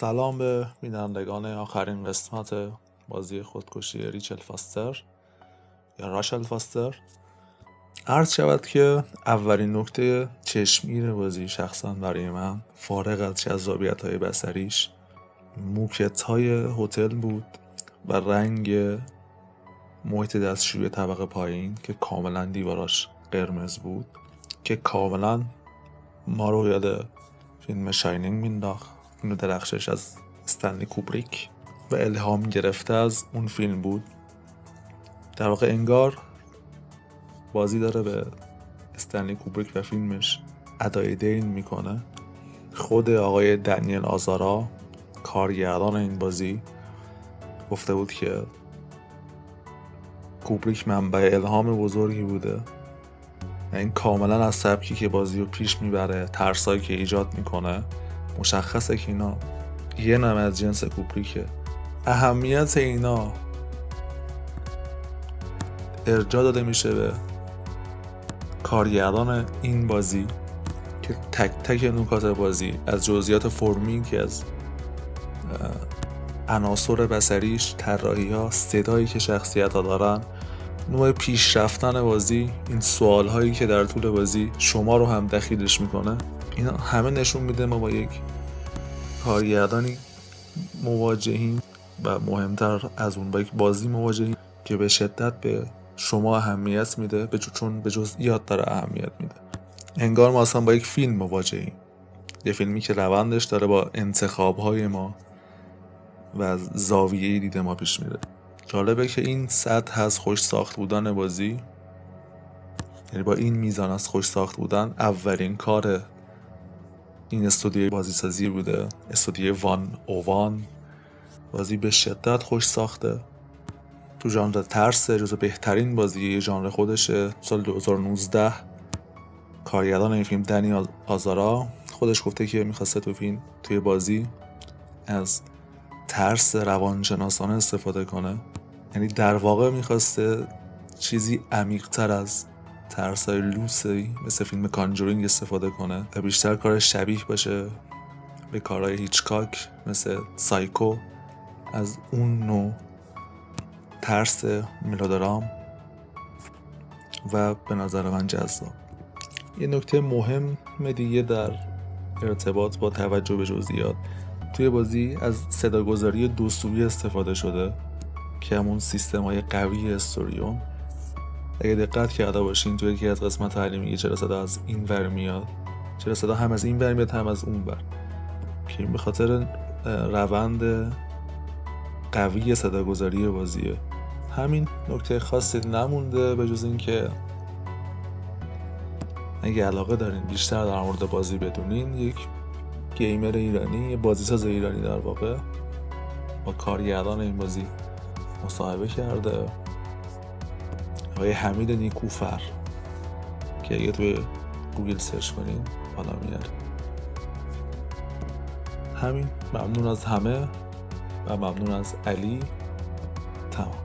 سلام به بینندگان آخرین قسمت بازی خودکشی ریچل یا راشل فاستر. عرض شود که اولین نکته چشمگیر بازی شخصا برای من، فارغ از جذابیت‌های بصریش، موکت‌های هتل بود و رنگ محیط دستشویی طبقه پایین که کاملا دیواراش قرمز بود، که کاملا ما رو یاد فیلم شاینینگ مینداخت، فیلم درخشش از استنلی کوبریک، و الهام گرفته از اون فیلم بود. در واقع انگار بازی داره به استنلی کوبریک و فیلمش ادای دین میکنه. خود آقای دنیل آزارا، کارگردان این بازی، گفته بود که کوبریک منبع الهام بزرگی بوده. این کاملا از سبکی که بازی رو پیش میبره، ترسایی که ایجاد میکنه، مشخصه که اینا یه نم از جنس کوبریکه. اهمیت اینا ارجاع داده میشه به کارگردان این بازی که تک تک نکات بازی، از جزئیات فرمی که از عناصر بصریش، طراحی‌ها، صدایی که شخصیت‌ها دارن، نوع پیش رفتن بازی، این سوال‌هایی که در طول بازی شما رو هم دخیلش میکنه، اینا همه نشون میده ما با یک کارگردانی مواجهیم و مهمتر از اون با یک بازی مواجهیم که به شدت به شما اهمیت میده، چون به جزئیات داره اهمیت میده. انگار ما اصلا با یک فیلم مواجهیم، یه فیلمی که روندش داره با انتخاب‌های ما و زاویه دید ما پیش میره. جالبه که این سطح از خوش ساخت بودن بازی، یعنی با این میزان از خوش ساخت بودن، اولین کار این استودیوی بازی سازی بوده، استودیوی وان. بازی به شدت خوش ساخته، تو ژانر ترس، جزو بهترین بازی ژانر خودشه. سال 2019 کارگردان این فیلم دنیل آزارا خودش گفته که میخواسته توی بازی از ترس روانشناسانه استفاده کنه، یعنی در واقع میخواسته چیزی عمیق‌تر از ترسای لوسی مثل فیلم کانجورینگ استفاده کنه و بیشتر کار شبیه باشه به کارهای هیچکاک مثل سایکو، از اون نوع ترس ملودرام، و به نظر من جذاب. یه نکته مهم دیگه در ارتباط با توجه به جزئیات، توی بازی از صداگذاری دو سویه استفاده شده که همون سیستم‌های قوی استوریون. اگه دقت کرده باشین توی یکی از قسمت تعلیم میگه چرا صدا از این ور میاد، چرا صدا هم از این ور میاد هم از اون ور، که این به خاطر روند قوی صداگذاری بازیه. همین نکته خاصی نمونده به جز این که اگه علاقه دارین بیشتر در مورد بازی بدونین، یک گیمر ایرانی، یه بازیساز ایرانی در واقع، با کارگردان این بازی مصاحبه کرده، آقای حمید نیکوفر، که اگه توی گوگل سرچ کنین بالا میاد. همین، ممنون از همه و ممنون از علی. تمام.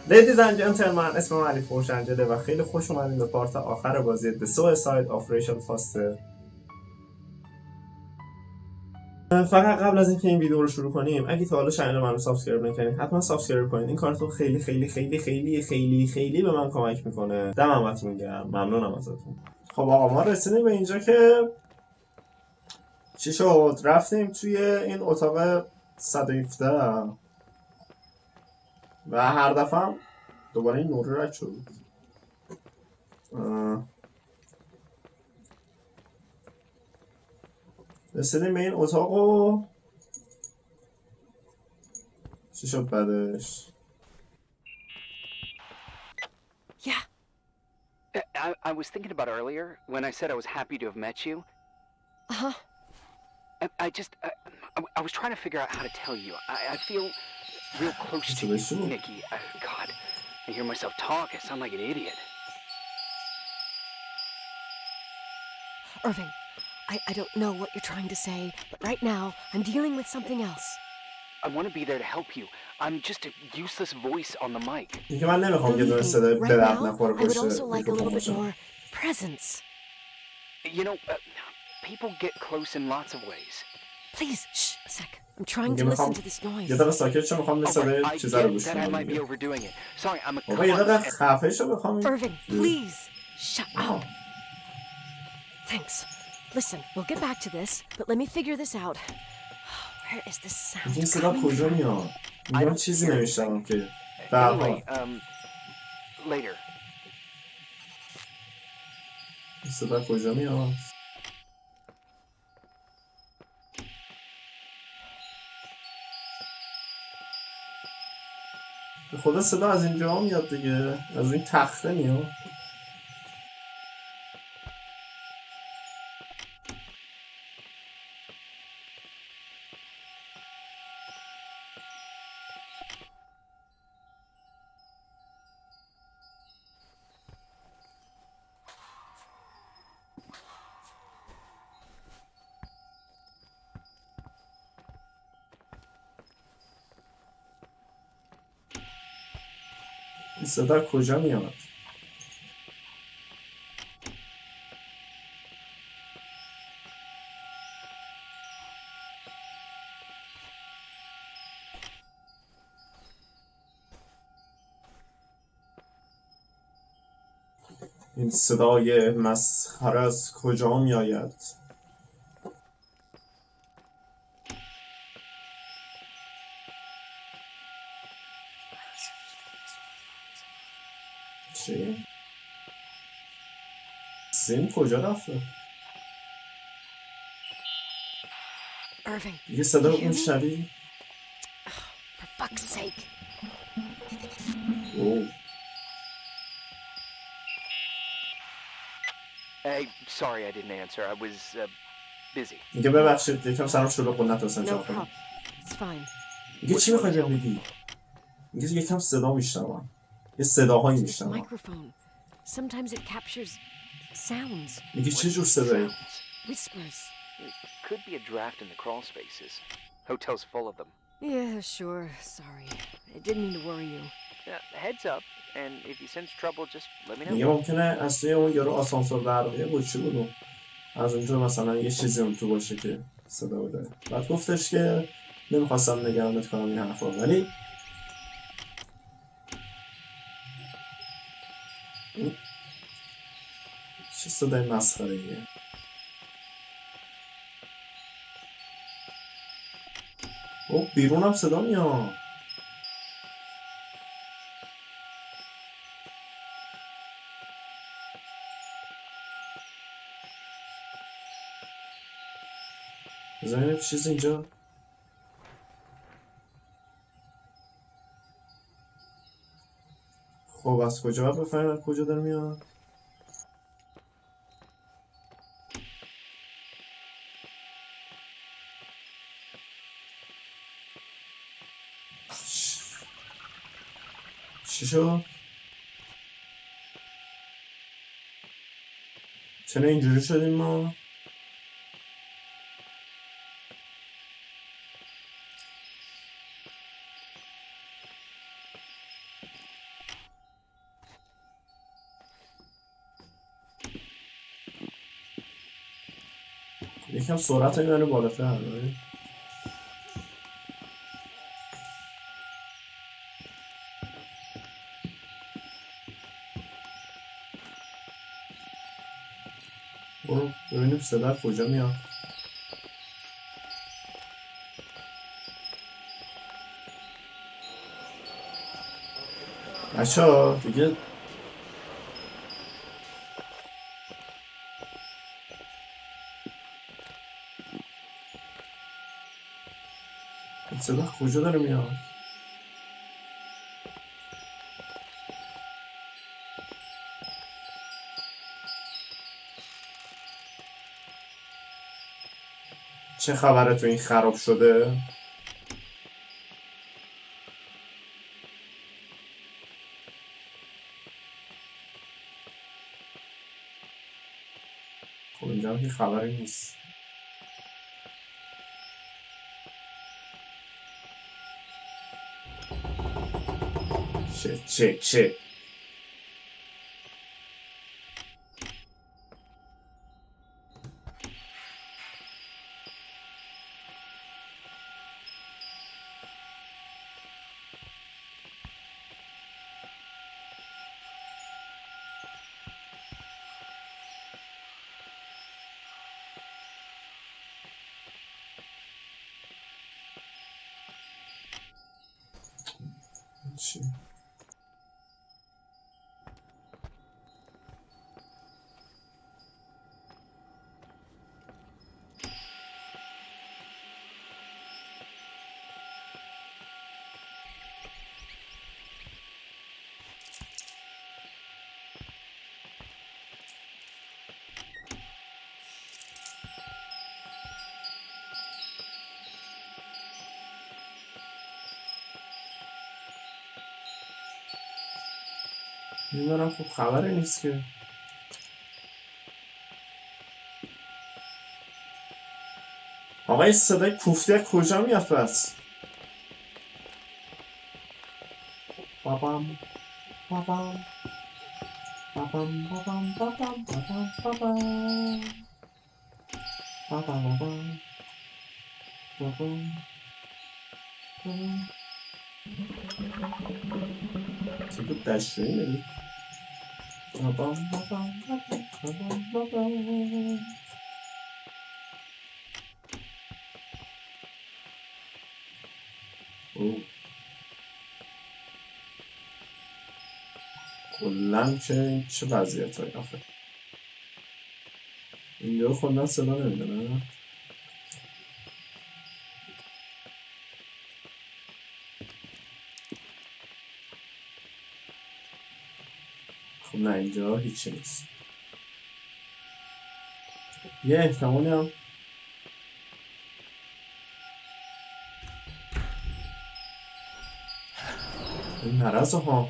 لیدیز اند جنتلمن، اسمم علی فروشنجله و خیلی خوش اومدین به پارت آخر بازی The Suicide of ریچل فاستر. فقط قبل از اینکه این ویدیو رو شروع کنیم، اگه تا حالا چنل من رو سابسکرایب نکردین حتما سابسکرایب کنید. این کارتون خیلی خیلی خیلی خیلی خیلی خیلی به من کمک میکنه. دمتون گرم، ممنونم ازتون. خب آقا، ما رسیدیم به اینجا که چی شد؟ رفتیم توی این اتاق 117 و هر دفعه دوباره این نور رد شد. رسیدیم به این اتاق و چی شد بعدش؟ Yeah. I was thinking about earlier when I said I was happy to have met you. Uh-huh. I was trying to figure out how to tell you. I feel real close to you, Nikki. God, I hear myself talk. I sound like an idiot. Irving, I don't know what you're trying to say, but right now I'm dealing with something else. I want to be there to help you. I'm just a useless voice on the mic. اینکه من نمیخوام یه دونه Believe me, صدای right به درد now, نخوره I would پشت also like a میکروفون little bit باشم. more presence. You know, people get close in lots of ways. Please, shh, a sec. I'm trying میگه to listen میخوام to this noise. یه دقیقه ساکت شو، میخوام به All صدای right, I چیزا رو get گوش that I کنم might be دیگه. overdoing it. Sorry, I'm a بابا یه دقیقه constant. خفه شو بخوام Irving, please, shut up. Thanks. Listen, we'll get back to this, but let me figure this out. Where is this sound این صدا coming کجا from? میاد؟ میگم چیزی نمیشنوم که. به هر حال Anyway, later. این صدا کجا میاد؟ به خدا صدا از اینجا میاد دیگه، از این تخته میاد. این صدا کجا میاد؟ این صدای مسخره از کجا می آید؟ چی؟ سیم کجا رفته؟ Irving, یه صدا you hear me? میشنوی؟ For fuck's sake. اوه. Hey, sorry I didn't answer. I was busy. میگه ببخشید یکم سرم شلوغ بود نتونستم No جواب بدم. problem. It's fine. میگه چی میخوای بهم بگی؟ میگه یکم صدا میشنوم. یه صداهایی It's this میشنوم. microphone. Sometimes it captures sounds, میگه چه جور صدایی؟ whispers. It could be a draft in the crawl spaces. Hotel's full of them. Yeah, sure. Sorry. I didn't mean to worry you. Heads up, and if you sense trouble, just let me know. میگه ممکنه از توی اون یارو آسانسور برقیه بود چی بودو؟ از اونجا مثلا یه چیزی اون تو باشه که صدا بده. بعد گفتش که نمیخواستم نگرانت کنم این حرفا، ولی چه صدای مسخره ایه؟ او بیرون هم صدا میاد. بزنیم چیز اینجا. خب از کجا باید بفهمیم کجا داره میاد؟ چی شد؟ چرا اینجوری شدیم ما؟ یکم سرعت این منو بالاتر داره. برو ببینیم صدا کجا میاد. بچه‌ها دیگه این صدا کجا داره میاد؟ چه خبره تو این خراب شده؟ خب اینجا هم که خبری نیست. چه چی؟ میدونم خب خبری نیست که آقا این صدای کوفتی از کجا میاد پس؟ بابام بابام بابام بابام بابام بابام بابام بابام بابام بابام چه بود دشتویی میدی؟ بابام بابام بابام بابام اوه کلن که چه وضعیت هایی آخه اینجا خوندن صدا نمیده نه؟ خب نه اینجا هیچی نیست یه احتمالی هم این مرض ها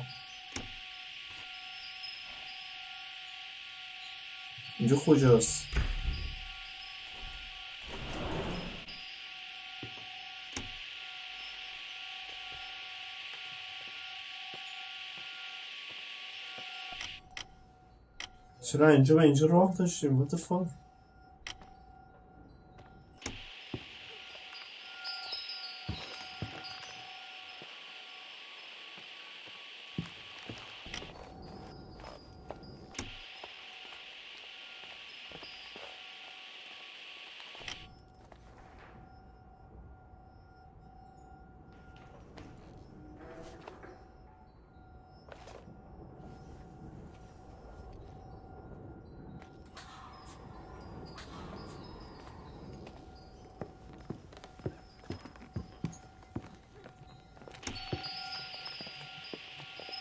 اینجا کجاست؟ چرا اینجا و اینجا راه داشتیم؟ what the fuck؟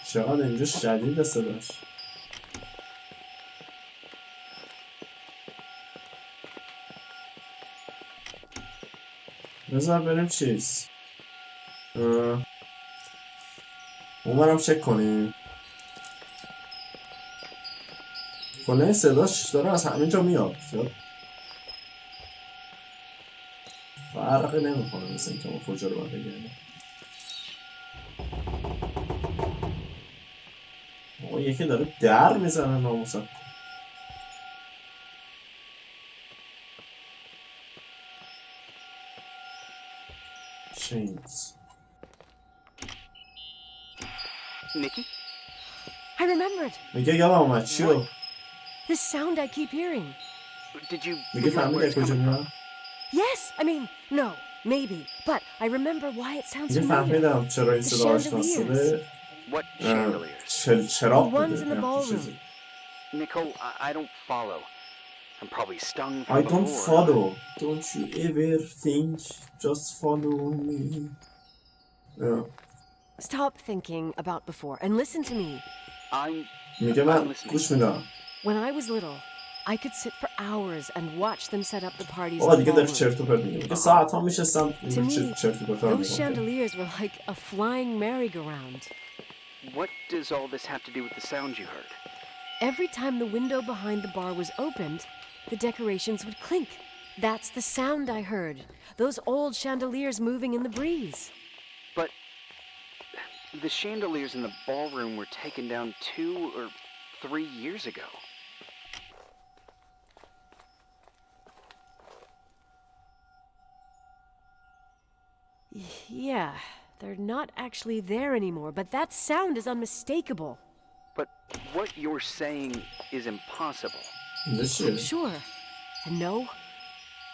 چقدر اینجا شدید صداش بذار بریم چیز اونورم چک کنیم کله این صداش داره از همین جا میاد فرقی نمیکنه مثل اینکه ما کجا رو باید بگیریم یکی داره در میزنه ناموسا chains Nikki? I remembered. میگه یادم اومد چیو This sound I keep hearing. Did you میگه figure out where فهمیده it's کجا coming میاد Yes, I mean, no, maybe, but I remember why it sounds میگه familiar. فهمیدم چرا این The صدا آشنا chandeliers. شده What chandeliers? چراغ The ones بوده in the یا ballroom. چیزی Nicole, I don't follow. I'm probably stung from I don't before. follow. Don't you ever think, just follow me. Yeah. Stop thinking about before and listen to me. میگه من گوش میدم. When I was little, I could sit for hours and watch them set up the parties آقا in the دیگه داری ballroom. چرت و پرت میگه. میگه ساعت ها میشستم To me, چرت و پرت ها those میگم. chandeliers were like a flying merry-go-round. What does all this have to do with the sound you heard? Every time the window behind the bar was opened, the decorations would clink. That's the sound I heard. Those old chandeliers moving in the breeze. But The chandeliers in the ballroom were taken down 2 or 3 years ago. Yeah, they're not actually there anymore, but that sound is unmistakable. But what you're saying is impossible. I'm sure. And no,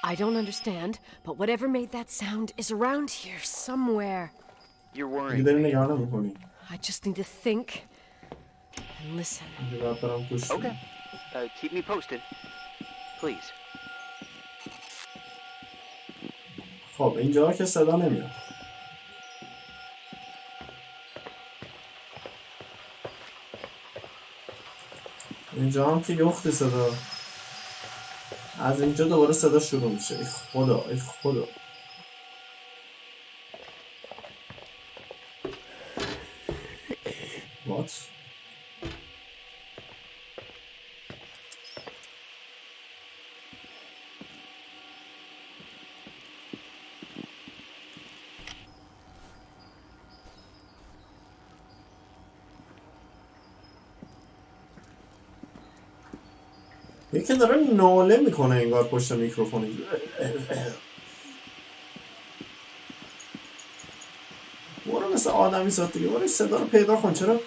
I don't understand, but whatever made that sound is around here somewhere. You're worrying. دیگه نگاه نمی‌کنی. I just need to think and listen. Okay. Keep me posted. Please. خب اینجا که صدا نمیاد. اینجا هم که یخت صدا. از اینجا دوباره صدا شروع میشه. ای خدا ای خدا. What? یکی داره ناله میکنه انگار پشت میکروفون. برو مثل آدمی ساد دیگه. برو صدا رو پیدا کن. چرا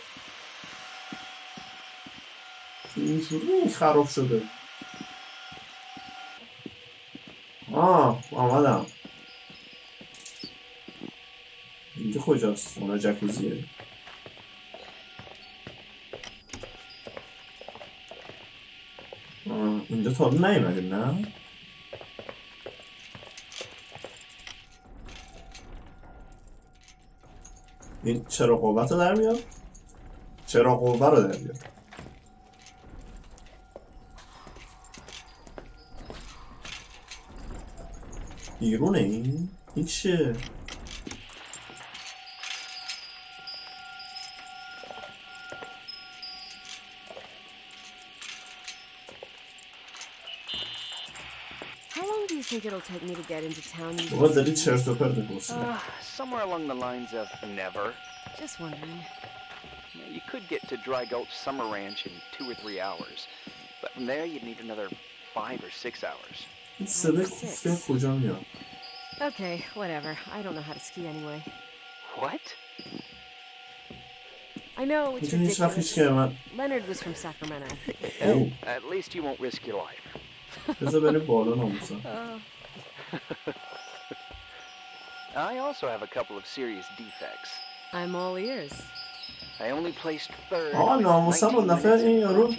اینجوری این خراب شده؟ آمدم. اینجا کجاست؟ اونا جکوزیه. اینجا تا نیومدیم نه؟ این چرا قوت رو در میاد؟ چرا قوه رو در میاد؟ بیرونه این؟ این چیه؟ Think it'll take me to get into town. بابا داری چرت و پرت می‌گوشی. Somewhere along the lines of never. Just wondering. You could get to Dry Gulch Summer Ranch in 2 or 3 hours, but from there you'd need another 5 or 6 hours. این صدای کوفته کجا میاد؟ Okay, whatever. I don't know how to ski anyway. What? I know it's ridiculous. Leonard was from Sacramento. At least you won't risk your life. بذار بریم بالا ناموسا. I also have a couple of serious defects. I'm all ears. I only placed third. ناموسا با نفر این یارو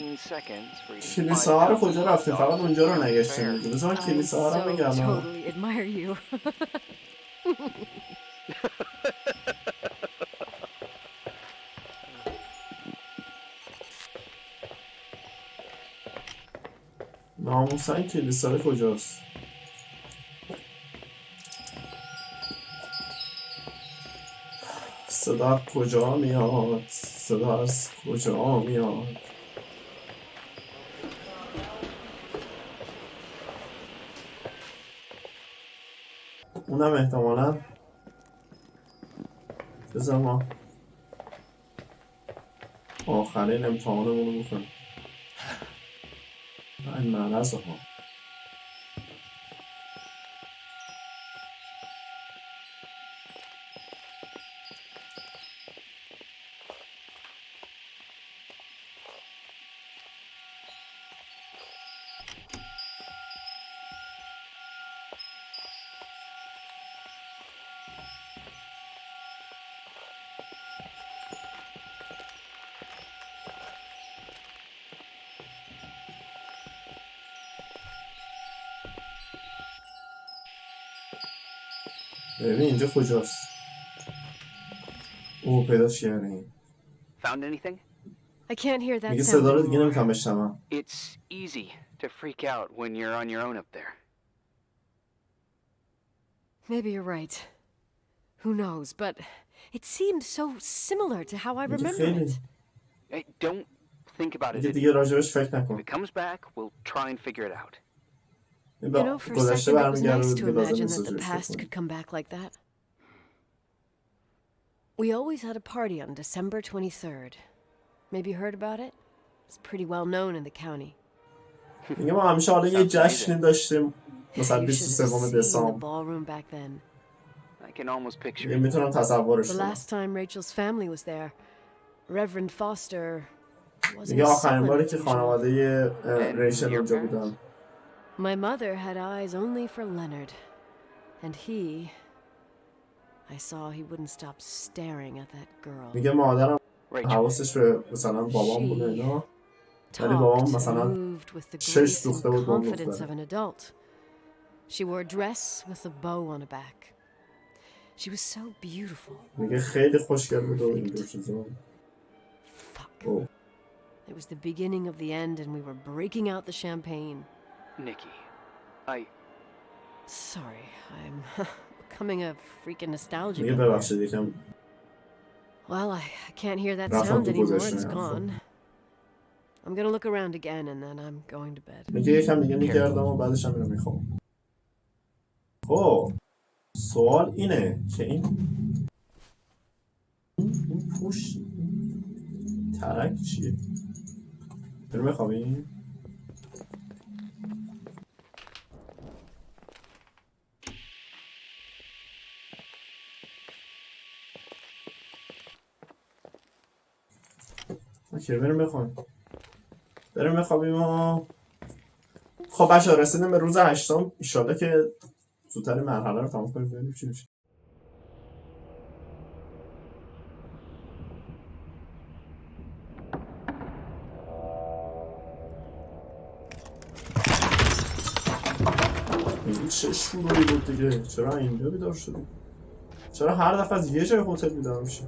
کلیسا رو کجا رفته؟ فقط اونجا رو نگشتیم. بذار من کلیسا رو بگم. Totally admire you. ناموسا این کلیسا کجاست؟ صدا کجا میاد؟ صدا از کجا میاد؟ اونم احتمالا بذار ما آخرین امتحانمون رو بکنیم. این مرض ها ببین اینجا کجاست؟ پیداش کردیم. Found anything? I can't hear that میگه sound صدا رو دیگه anymore. نمیتونم بشنوم. It's easy to freak out when you're on your own up there. Maybe you're right. Who knows, but it seemed so similar to how I remember it. Hey, don't think about it. دیگه راجبش فکر نکن. If it comes back, we'll try and figure it out. You know, for a second it was nice to imagine that the past could come back like that. We always had a party on December 23rd. Maybe you heard about it? It's pretty well known in the county. میگه ما همیشه حالا یه جشنی داشتیم مثلا You should have 23 seen the دسامبر. ballroom back then. I can almost picture یه it. میتونم تصورش The کنم. last time Rachel's family was there, Reverend Foster wasn't میگه as آخرین sullen باری as که usual. خانواده ریچل اونجا بودن. My mother had eyes only for Leonard, and I saw he wouldn't stop staring at that girl. میگه مادرم Rachel. حواسش به مثلا بابام بوده اینا. ولی Talked بابام and مثلا moved with the چشم grace and دوخته بود به اون confidence of دختره. an adult. She wore a dress with a bow on her back. She was so beautiful. میگه خیلی خوشگل بود و اینجور چیزا. Fuck. اوه. It was the beginning of the end and we were breaking out the champagne. Nikki, Sorry, I'm becoming a freaking nostalgia میگه bumper. ببخشید یکم Well, I can't hear that رفتم sound تو anymore. گذشته It's حرفا. gone. I'm gonna look around again and then I'm going to bed. میگه یکم دیگه میگردم و بعدش هم میرم میخوام. خب سوال اینه که این پوش ترک چیه؟ بریم بخوابیم؟ اوکی بریم بخوابیم. بریم بخوابیم و خب بچه رسیدیم به روز 8م. ایشالله که زودتر مرحله رو تمام کنیم ببینیم چی میشه. این چه شروعی بود دیگه؟ چرا اینجا بیدار شدیم؟ چرا هر دفعه از یه جای هتل بیدار میشیم؟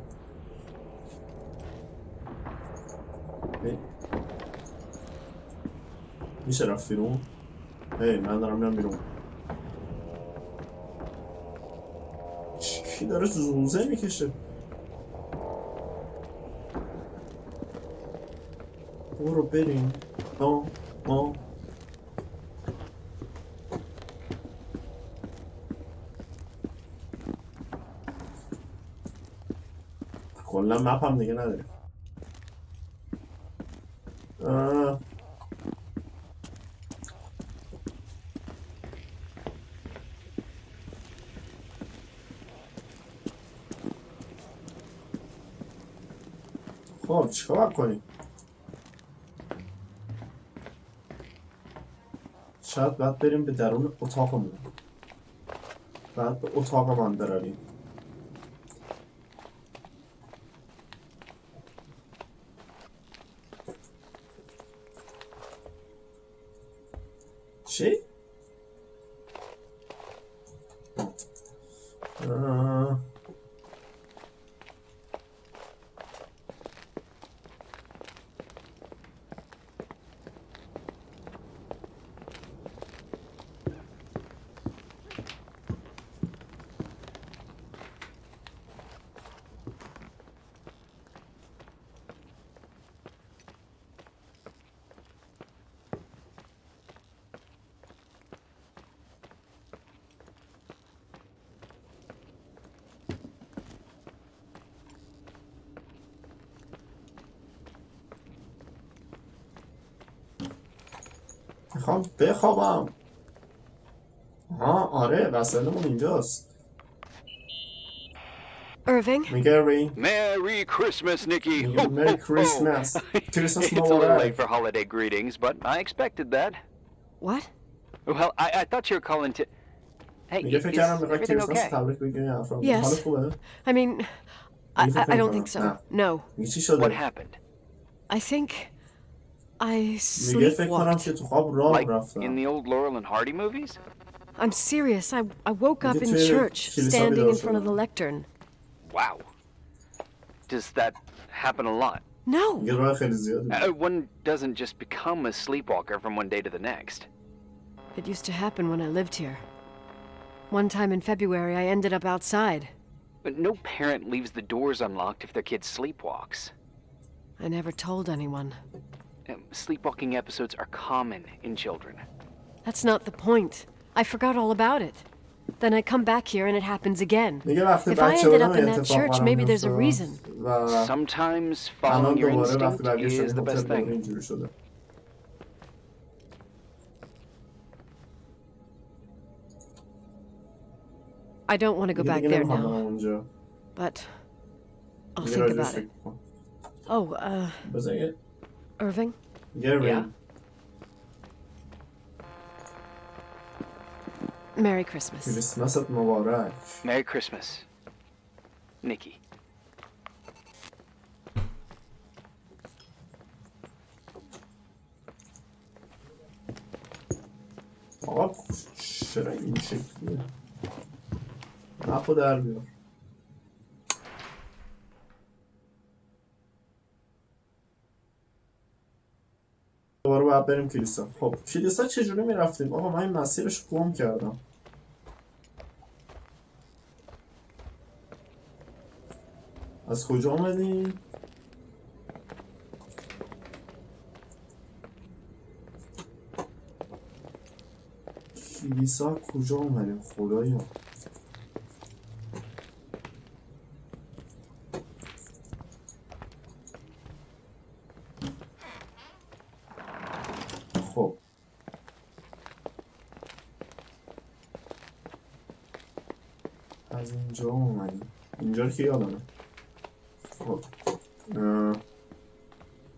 میشه رفت بیرون؟ من دارم میرم بیرون. کی داره زوزه میکشه؟ برو بریم. ما کلا مپ هم دیگه نداریم. خب چیکار کنیم؟ شاید باید بریم به درون اتاقمون. بعد به اتاقمان برویم. چی؟ میخوام بخوابم. آره وسایلمون اینجاست. Irving? میگه ری Merry Christmas, Nikki. میگه مری کریسمس. کریسمس It's a little late مبارک. for holiday greetings, but I expected that. What? Well, I thought you were calling to... Hey, میگه is فکر کردم میخواد everything کریسمس okay? تبریک بگی افراد. Yes. حالت خوبه؟ I mean, I don't think so. No. میگه چی What شده؟ happened? I think I میگه فکر کنم که sleepwalked. تو خواب راه Like in رفتم. the old Laurel and Hardy movies? I'm serious. I woke up in توی church, کلیسا standing بیدار in front of the شدم. lectern. Wow. Does that happen a lot? No. میگه راه خیلی زیادی. One doesn't just become a sleepwalker from one day to the next. It used to happen when I lived here. One time in February, I ended up outside. But no parent leaves the doors unlocked if their kid sleepwalks. I never told anyone. Sleepwalking episodes are common in children. That's not the point. I forgot all about it. then I come back here and it happens again. میگه وقتی If I بچه ended بودم up این in that اتفاق church, برام maybe there's a میفته reason. و Sometimes الان following your دوباره وقتی instinct برگشتم is the هتل best دوباره thing. اینجوری شده. I don't want to go back دیگه there نمیخوام برم now, اونجا. but I'll دیگه think راجعش about فکر it. می‌کنم. Oh, بذار یه Irving? گرین. Merry Christmas. کریسمست مبارک. Merry Christmas, Nikki. آقا چرا این شکلیه؟ نپو در بیار. دوباره باید بریم کلیسا. خب کلیسا چجوری میرفتیم؟ آقا من این مسیرش گم کردم. از کجا آمدیم؟ کلیسا کجا آمدیم خدایا؟ خب از اینجا اومدیم. اینجا رو که یادمه. خب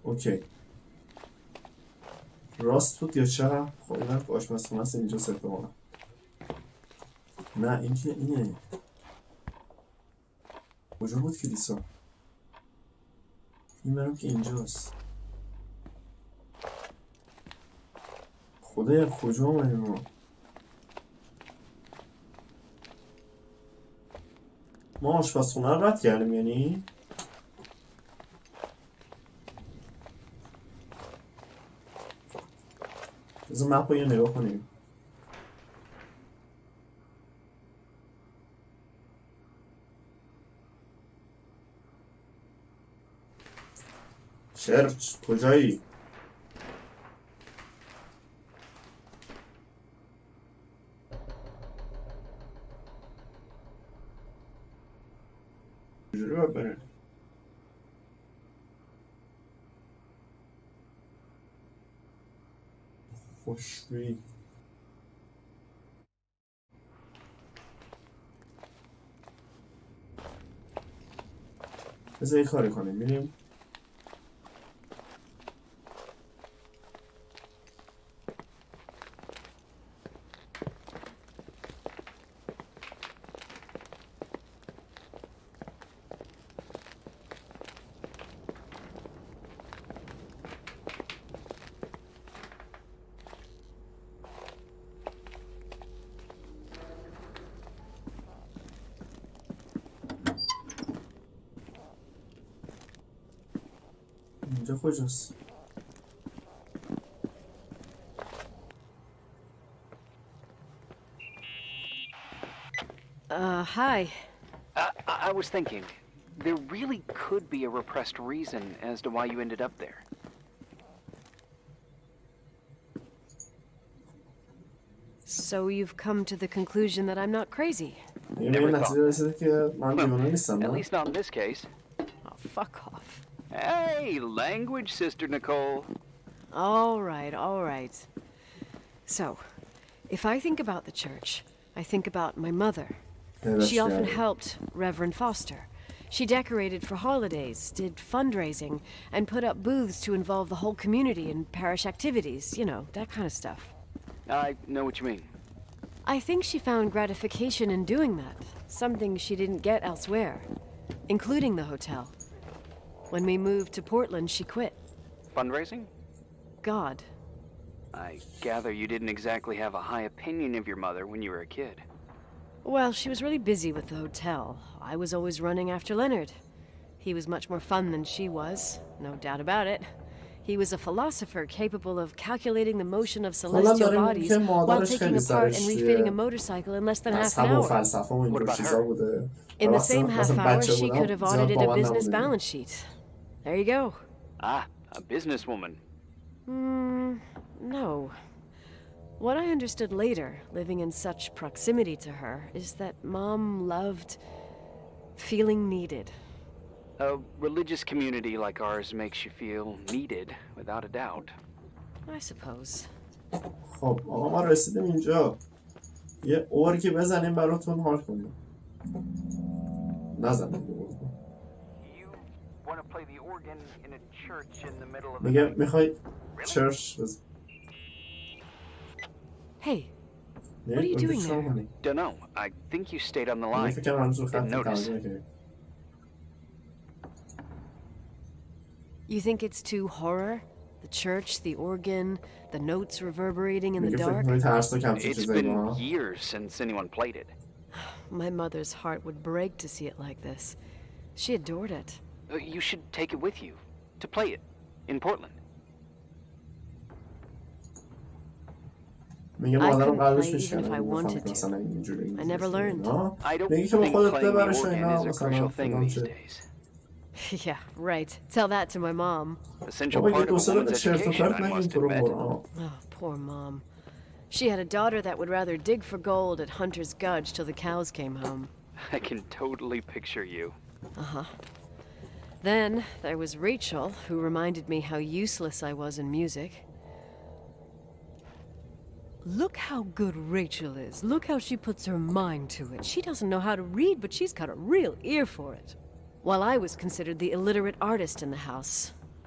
اوکی راست بود یا چپ؟ خب این حرف آشپزخونه است اینجا ست بمانم. نه این که اینه. کجا بود کلیسا؟ این برم که اینجاست. خدایا کجا اومدیم ما؟ ما آشپزخونه رو رد کردیم یعنی؟ بذار مپ رو یه نگاه کنیم. چرچ کجایی؟ چجوری باید بریم؟ خوشوی بذار یه کاری کنیم میریم اینجا کجاست؟ Hi. I was thinking, there really could be a repressed reason as to why you ended up there. So you've come to the conclusion that I'm not crazy? یه به این نتیجه رسیده که من دیوانه نیستم At نه؟ least not in this case. Oh, fuck off. Hey, language, Sister Nicole. All right. So, if I think about the church, I think about my mother. She often helped Reverend Foster. She decorated for holidays, did fundraising, and put up booths to involve the whole community in parish activities, you know, that kind of stuff. I know what you mean. I think she found gratification in doing that, something she didn't get elsewhere, including the hotel. When we moved to Portland, she quit. Fundraising? God. I gather you didn't exactly have a high opinion of your mother when you were a kid. Well, she was really busy with the hotel. I was always running after Leonard. He was much more fun than she was, no doubt about it. He was a philosopher capable of calculating the motion of celestial bodies while taking apart and refitting a motorcycle in less than half an hour. What about her? In the same half hour, she could have audited a business balance sheet. There you go. Ah, a businesswoman. No. What I understood later, living in such proximity to her, is that Mom loved feeling needed. A religious community like ours makes you feel needed, without a doubt. I suppose. خب آقا ما رسیدیم اینجا. یه اورکی بزنیم براتون حال کنیم. نزنیم. میگه میخوای چرچ بزن. Hey, what are you doing there? Don't know. I think you stayed on the line. Didn't notice. You think it's too horror? The church, the organ, the notes reverberating in the dark? It's been years since anyone played it. My mother's heart would break to see it like this. She adored it. You should take it with you to play it in Portland. میگه مادرم قلبش even if I wanted to. مثلا اینجوری I never learned. I don't میگه که با think خودت playing the ببرش و organ اینا is a مثلا crucial thing فلان these چه. days. Yeah, right. Tell that to my mom. Essential بابا یه part of a دوسته به woman's چرت و education, پرت I نگیم must تو رو admit. برام. Oh, poor Mom. She had a daughter that would rather dig for gold at Hunter's Gulch till the cows came home. I can totally picture you. Uh-huh. Then there was Rachel, who reminded me how useless I was in music. Look how good Rachel is. Look how she puts her mind to it. She doesn't know how to read, but she's got a real ear for it. While I was considered the illiterate artist in the house.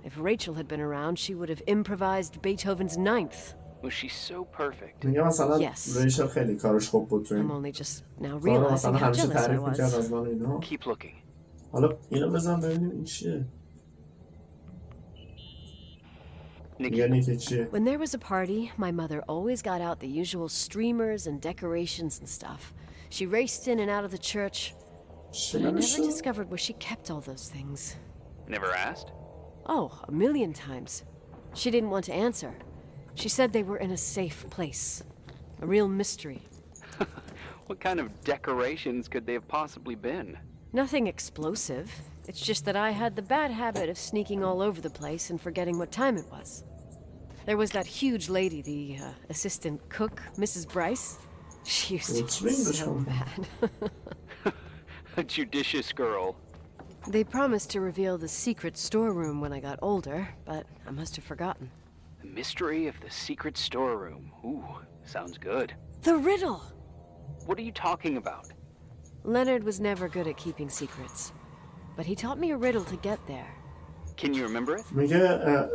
If Rachel had been around, she would have improvised Beethoven's Ninth. Was she so perfect? میگه مثلا Yes. ریچل خیلی کارش خوب بود تو I'm این. only just now مثلا realizing how همیشه jealous I تعریف میکرد was. از من اینا. Keep looking. حالا اینو بزن ببینیم این چیه. یعنی که چیه. When there was a party, my mother always got out the usual streamers and decorations and stuff. She raced in and out of the church, but I never discovered where she kept all those things. Never asked? Oh, a million times. She didn't want to answer. She said they were in a safe place. A real mystery. What kind of decorations could they have possibly been? Nothing explosive. It's just that I had the bad habit of sneaking all over the place and forgetting what time it was. There was that huge lady, the assistant cook, Mrs. Bryce. She used to get so mad. A judicious girl. They promised to reveal the secret storeroom when I got older, but I must have forgotten. The mystery of the secret storeroom. Ooh, sounds good. The riddle! What are you talking about? Leonard was never good at keeping secrets, but he taught me a riddle to get there. Can you remember it? میگه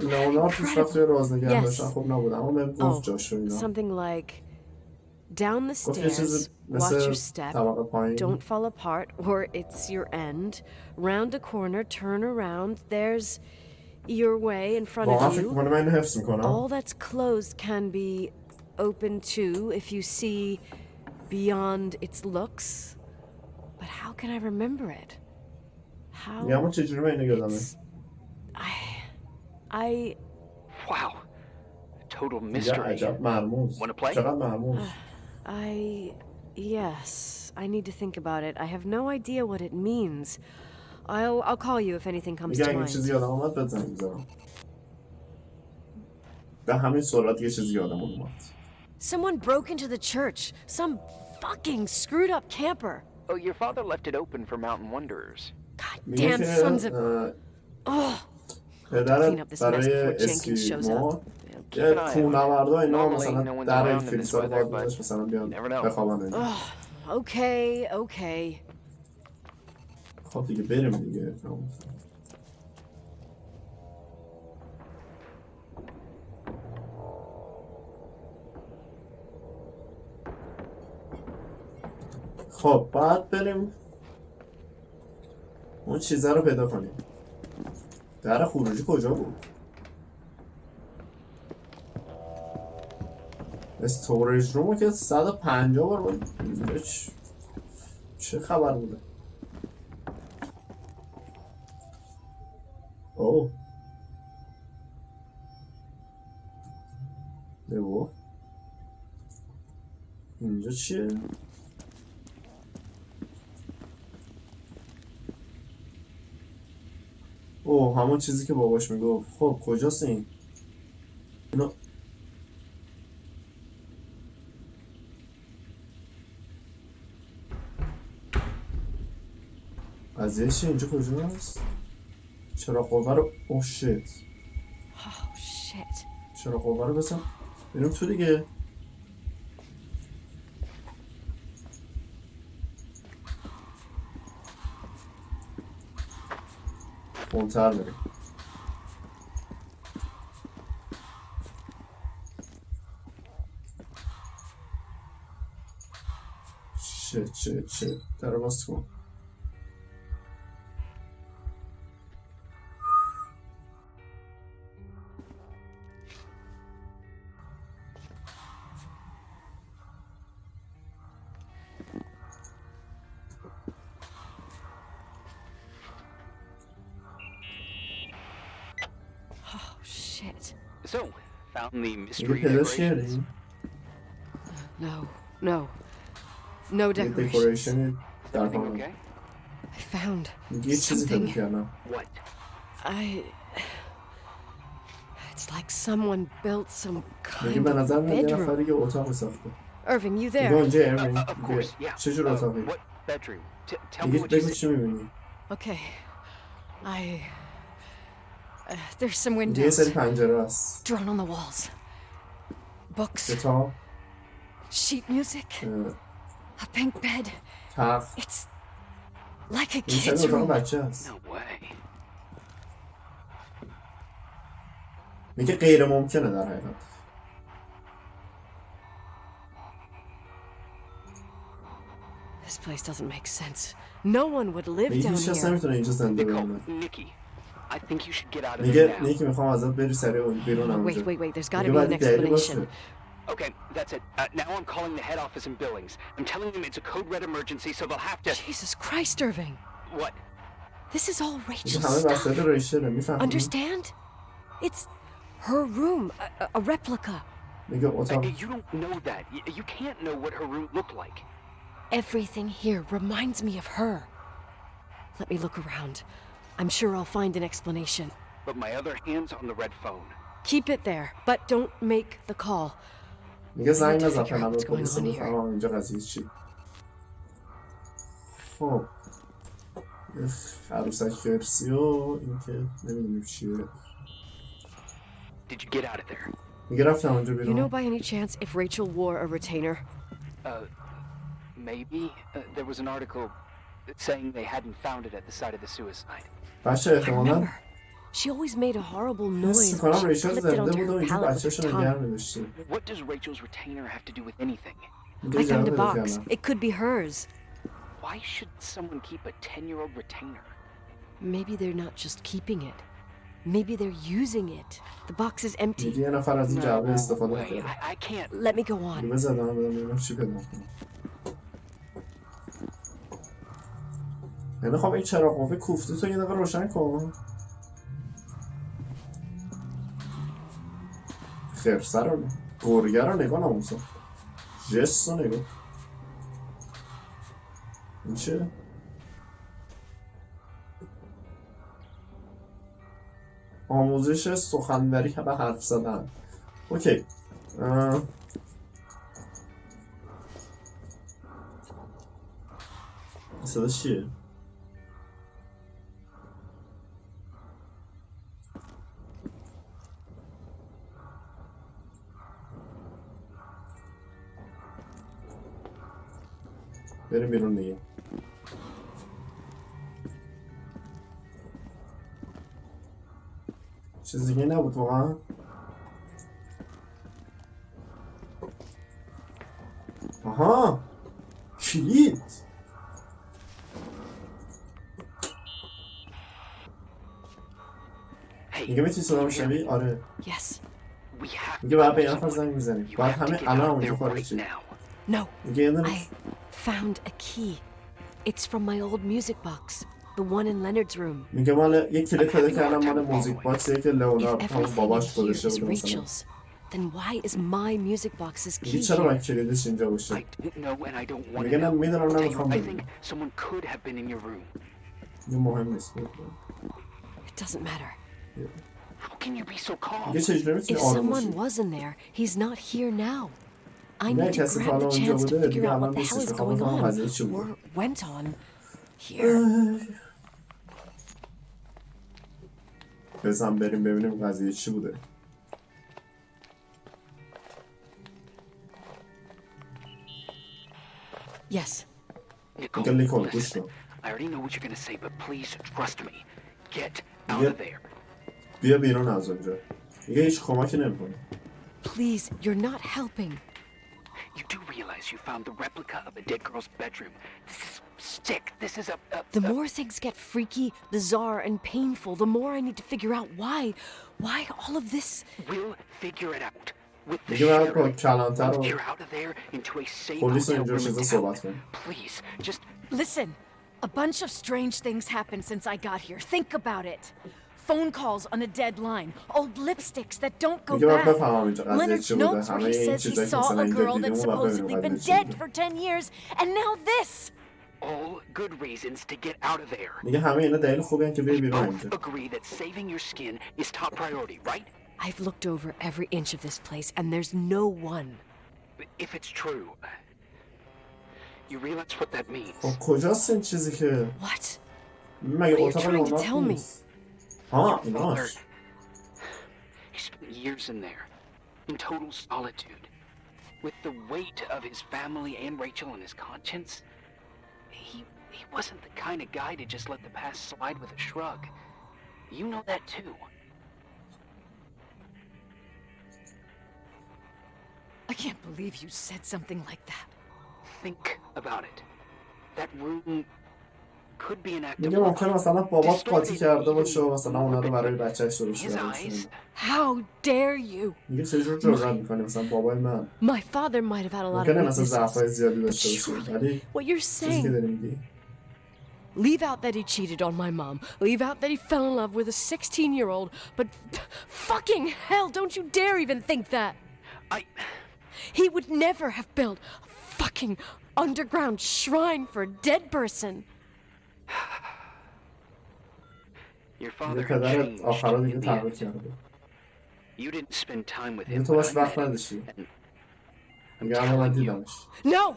لئونارد پیش رفت توی رازنگران داشتن خوب نبودن اما بهم گفت جاشو اینا. Something like, down the stairs, watch your step, don't fall apart or it's your end, round a corner, turn around, there's your way in front of you. All that's closed can be opened too if you see beyond its looks. But how can I remember it? How? I... Wow. A total mystery. Want to play? Yes. I need to think about it. I have no idea what it means. I'll call you if anything comes to mind. چیزی یادم اومد بهت زنگ می‌زنم. به همین سرعت یه چیزی یادم اومد. Someone broke into the church. Some fucking screwed up camper. Oh, your father left it open for mountain wanderers. God damn sons of... Oh. Clean up this mess before Jenkins shows up. یه کوهنوردا اینا مثلا در کلیسا رو باز می‌ذاشت مثلا بیان بخوابن اینا. Okay. خب دیگه بریم دیگه. خب بعد بریم اون چیزا رو پیدا کنیم. در خروجی کجا بود؟ استوریج رومو که 150 بار بود. چه خبر بوده؟ اوه دیو اینجا چیه؟ اوه همون چیزی که باباش میگفت. خب کجاست این؟ اینو قضیه چی اینجا کجاست؟ چرا قوه رو اوه شیت Oh, shit. چرا قوه رو بزن بریم تو دیگه خونتر بریم شیت در باز کن Oh, shit. So, found the دیگه mystery پیداش decorations? کردیم No. No یه decorations. دکوریشنی در Everything خانه okay? I found میگه یه چیزی پیدا something. کردم What? It's like someone built some میگه kind به of نظر میاد یه bedroom. نفر یه اتاق ساخته Irving, you میگه there? اونجا ارمین Of course, yeah. چه جور اتاقی What bedroom? Tell me میگه what you بگو see. چی میبینی Okay. There's some میگه یه سری windows پنجره هست drawn on the walls. Books, کتاب sheet music, a pink bed. تخت It's like a این kid's شبیه اتاق room. بچه هست No way. میگه غیر ممکنه در حقیقت This place doesn't make sense. No one would live میگه down هیچ کس here. نمیتونه اینجا زنده بمونه Nikki, I think you should get out of there میگه now. نیکی میخوام ازت بری سریع بیرون همونجا Wait. There's got to میگه be an بعدی دلیلی explanation. باشه Okay, that's it. Now I'm calling the head office in Billings. I'm telling them it's a code red emergency, so they'll have to... Jesus Christ, Irving. What? This is all میگه Rachel's همه stuff. وسایل ریچله میفهمی Understand? It's her room, a replica. میگه اتاق You don't know that. You can't know what her room looked like. Everything here reminds me of her. Let me look around. I'm sure I'll find an explanation. But my other hand's on the red phone. Keep it there, but don't make the call. میگه زنگ I need to نزن figure out فعلا به what's going پلیس on here. بفهمم اینجا قضیه چی خب عروسک خرسی و اینکه نمیدونیم چیه Did you get out of there? میگه رفتم اونجا You know بیرون by any chance if Rachel wore a retainer? Maybe. There was an article saying they hadn't found it at the site of the suicide. بچه I احتمالا remember. She always made a horrible حس noise میکنم when she ریچل clipped it زنده onto بود و her اینجا palate with بچه‌شو her نگه tongue. می‌داشته What does Rachel's retainer have to do with anything? میگه I جواب found a پیدا box. کردم It could be hers. Why should someone keep a 10-year-old retainer? Maybe they're not just keeping it. Maybe they're using it. The box is empty. میگه یه نفر از این جعبه استفاده Way. کرده I can't. Let me go on. میگه زدم بدم ببینم چی پیدا کنم یعنی خب این چراغ قوه کوفته تو یه دقیقه روشن کن خرسه رو گرگه رو نگاه ناموسا جس رو نگاه این چه؟ آموزش سخنوری و حرف زدن اوکی صدا چیه؟ بریم بیرون دیگه چیز دیگه نبود واقعا آها کلید میگه میتونی صدا میشنوی؟ آره Yes. We have میگه باید به یه نفر زنگ میزنیم You باید have to همه get الان out اونجا there خارج right شیم now. No. میگه یه دونه I found a key. It's from my old music box. The one in Leonard's room. میگه مال یه کلید پیدا کردم مال موزیک باکسیه که If لئونارد همون everything in باباش here گذاشته is بود مثلا Rachel's, then why is my music box's میگه key چرا باید here? کلیدش اینجا I باشه don't know and I don't want میگه to نه know. میدونم I'll tell you, نمیخوام I بدونم think someone could have been in your room. میگه مهم نیست It doesn't matter. How can you be so calm? میگه چجوری میتونی If آروم someone باشی was in there, he's not here now. I نه need to کسی تا grab حالا the اونجا chance to بوده figure دیگه out الان what the hell نیستش is میخوام going بفهمم on قضیه چی بوده or went on here. بزن بریم ببینیم قضیه چی بوده. Yes. Nicole, listen. I already know what you're gonna say, but please trust me. Get out of there. بیا بیرون از اونجا. دیگه هیچ کمکی نمی‌کنی. Please, you're not helping. You do realize you found the replica of a dead girl's bedroom. This is sick. This is The more things get freaky, bizarre, and painful, the more I need to figure out why all of this. We'll figure it out. With the دیگه sheriff. باید کلانتر You're رو out of there into a safe پلیس و hotel اینجور room in چیزا town. صحبت کنیم. Please, just Listen, a bunch of strange things happened since I got here. Think about it. Phone calls on a dead line, old lipsticks that don't go دیگه باید back. بفهمم اینجا قضیه Leonard's چی بوده. notes where همه he این says he چیزایی که saw مثلا a اینجا girl دیدیم that's و باید supposedly ببینیم been قضیه چی dead بوده. for 10 years, and now this. all good reasons to get out of there. دیگه همه اینا دلیل خوبی هستن که بیای بیرون Both اینجا. agree that saving your skin is top priority, right? I've looked over every inch of this place, and there's no one. If it's true, you realize what that means. خب کجاست این چیزی که What? مگه What are you اتاق trying to نونات tell me? نیست؟ ها Father, ایناش. he spent years in there, in total solitude, with the weight of his family and Rachel on his conscience. He wasn't the kind of guy to just let the past slide with a shrug. You know that too. I can't believe you said something like that. Think about it. That room could be an act of میگه ممکنه love. مثلا بابات قاطی کرده باشه و مثلا اونا رو برای بچه‌اش درست His کرده eyes. باشه. How dare you? میگه چجور جرأت می‌کنی مثلا بابای من My father might have had a lot of ممکنه مثلا ضعف‌های weaknesses. زیادی داشته باشه ولی What you're چیزی که saying, داری میگی leave out that he cheated on my mom, leave out that he fell in love with a 16-year-old, but fucking hell, don't you dare even think that. He would never have built a fucking underground shrine for a dead person. Your میگه father had پدرت changed آخرا دیگه in the تغییر end. کرده You didn't spend time with میگه him. تو but باش I وقت met him, نداشتی and میگه اما من telling you. دیدمش No!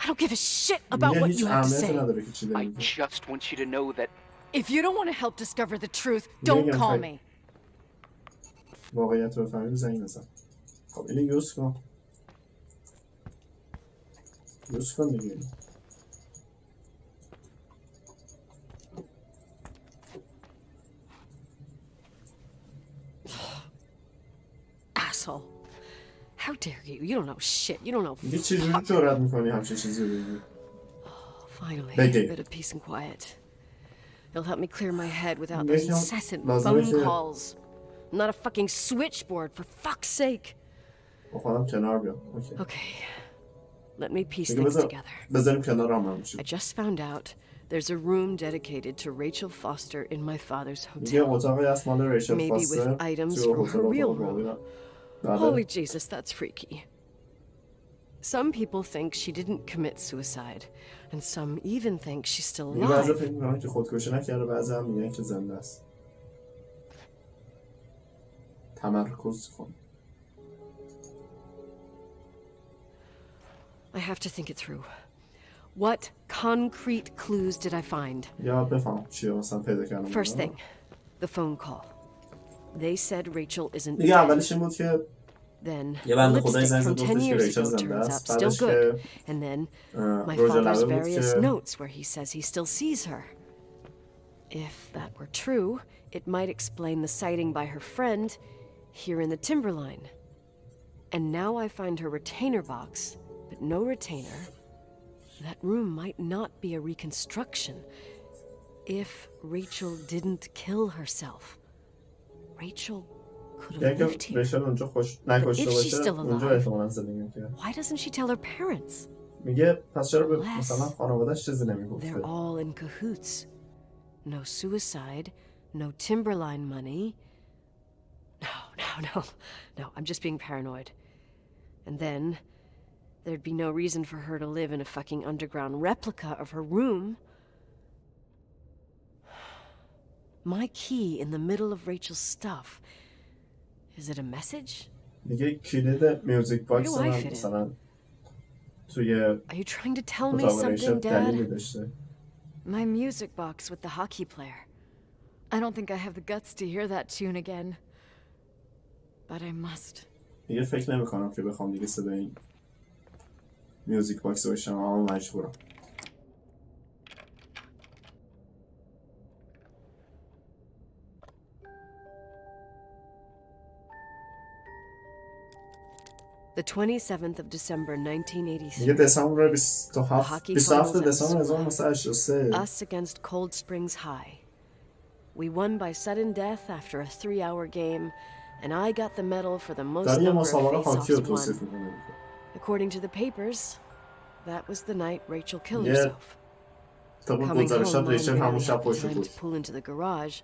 I don't give a shit about میگه what هیچ you have to اهمیتی say. نداره که چی داری I میگی just want you to know that If you don't want to help discover the truth, don't میگم call خیلی. me. واقعیت رو بفهمی زنگ نزن خب اینو یوز کن یوز کن دیگه Asshole. How dare you? You don't know shit. You don't know. میگه چجوری جرأت میکنی همچین چیزی رو بگی Finally, Becky. a bit of peace and quiet. It'll help me clear my head without Becky, those incessant لازمه phone که- calls. I'm not a fucking switchboard, for fuck's sake. با خودم کنار بیام اوکی Okay, let me piece میگه things بذار together. بذاریم کنار هم I میشه just found out there's a room dedicated to Rachel Foster in my father's میگه hotel. اتاقی از مال ریچل Maybe فاستر with items توی from هتل her real اتاق room. بله Holy Jesus, that's freaky. Some people think she didn't commit suicide, and some even think she's still میگه بعضی alive. فکر میکنن که خودکشی نکرده بعضی هم میگن که زنده است تمرکز کن I have to think it through. What concrete clues did I find? یا بفهم چیه مثلا پیدا کردم First thing, the phone call. They said Rachel isn't میگه dead. اولش این بود که Then یه the بنده خدایی lipstick زنگ from زد 10 گفتش که years ریچل ago زنده turns out است still بعدش good. که And then my روژا father's لبه بود various که notes where he says he still sees her. If that were true, it might explain the sighting by her friend here in the timberline. And now I find her retainer box, but no retainer. That room might not be a reconstruction. If Rachel didn't kill herself, Rachel could have یعنی lived که here. ریچل اونجا نکشته if she's باشه still اونجا alive- احتمالا زندگی می‌کرد Why doesn't she tell her parents? میگه پس چرا به Unless مثلا خانواده‌اش چیزی They're نمیگفته all in cahoots. No suicide, no timberline money. No, I'm just being paranoid. And then there'd be no reason for her to live in a fucking underground replica of her room. My key in the middle of Rachel's stuff. Is it a message? میگه کلید میوزیک باکس Where do I من fit in? مثلا توی Are you trying to tell me اتاق ریچل something, دلیلی Dad? داشته My music box with the hockey player. I don't think I have the guts to hear that tune again. But I must. دیگه فکر نمی‌کنم که بخوام دیگه صدای این میوزیک باکس رو بشنوم، اما مجبورم. The 27th of December 1983. میگه دسامبر 27 دسامبر 1983. Us against Cold Springs High. We won by sudden death after a 3-hour game, and I got the medal for the most number of face-offs won. According to the papers, that was the night Rachel killed herself. Coming home, Mom barely had the time to pull into the garage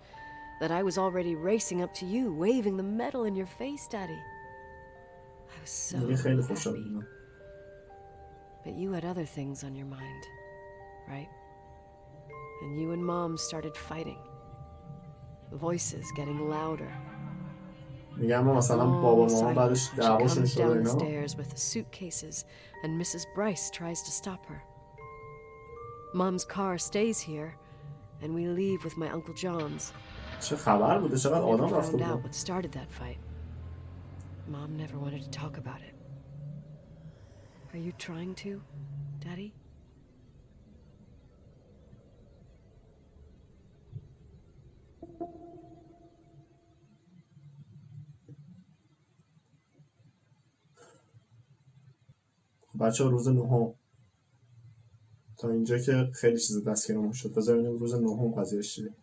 that I was already racing up to you, waving the medal in your face, Daddy. I was so happy. But you had other things on your mind, right? And you and Mom started fighting. Voices getting louder. میگم مثلا بابا مامان بعدش دعواشون شده اینا. She comes downstairs with the suitcases and Mrs. Bryce tries to stop her. Mom's car stays here and we leave with my Uncle John's. چه خبر بوده؟ چقدر آدم رفته بود. Found out بود. what started that fight. Mom never wanted to talk about it. Are you trying to, Daddy? بچه ها روز نهم تا اینجا که خیلی چیز دستگیرمون شد. بذار ببینیم روز نهم قضیه‌اش چیه.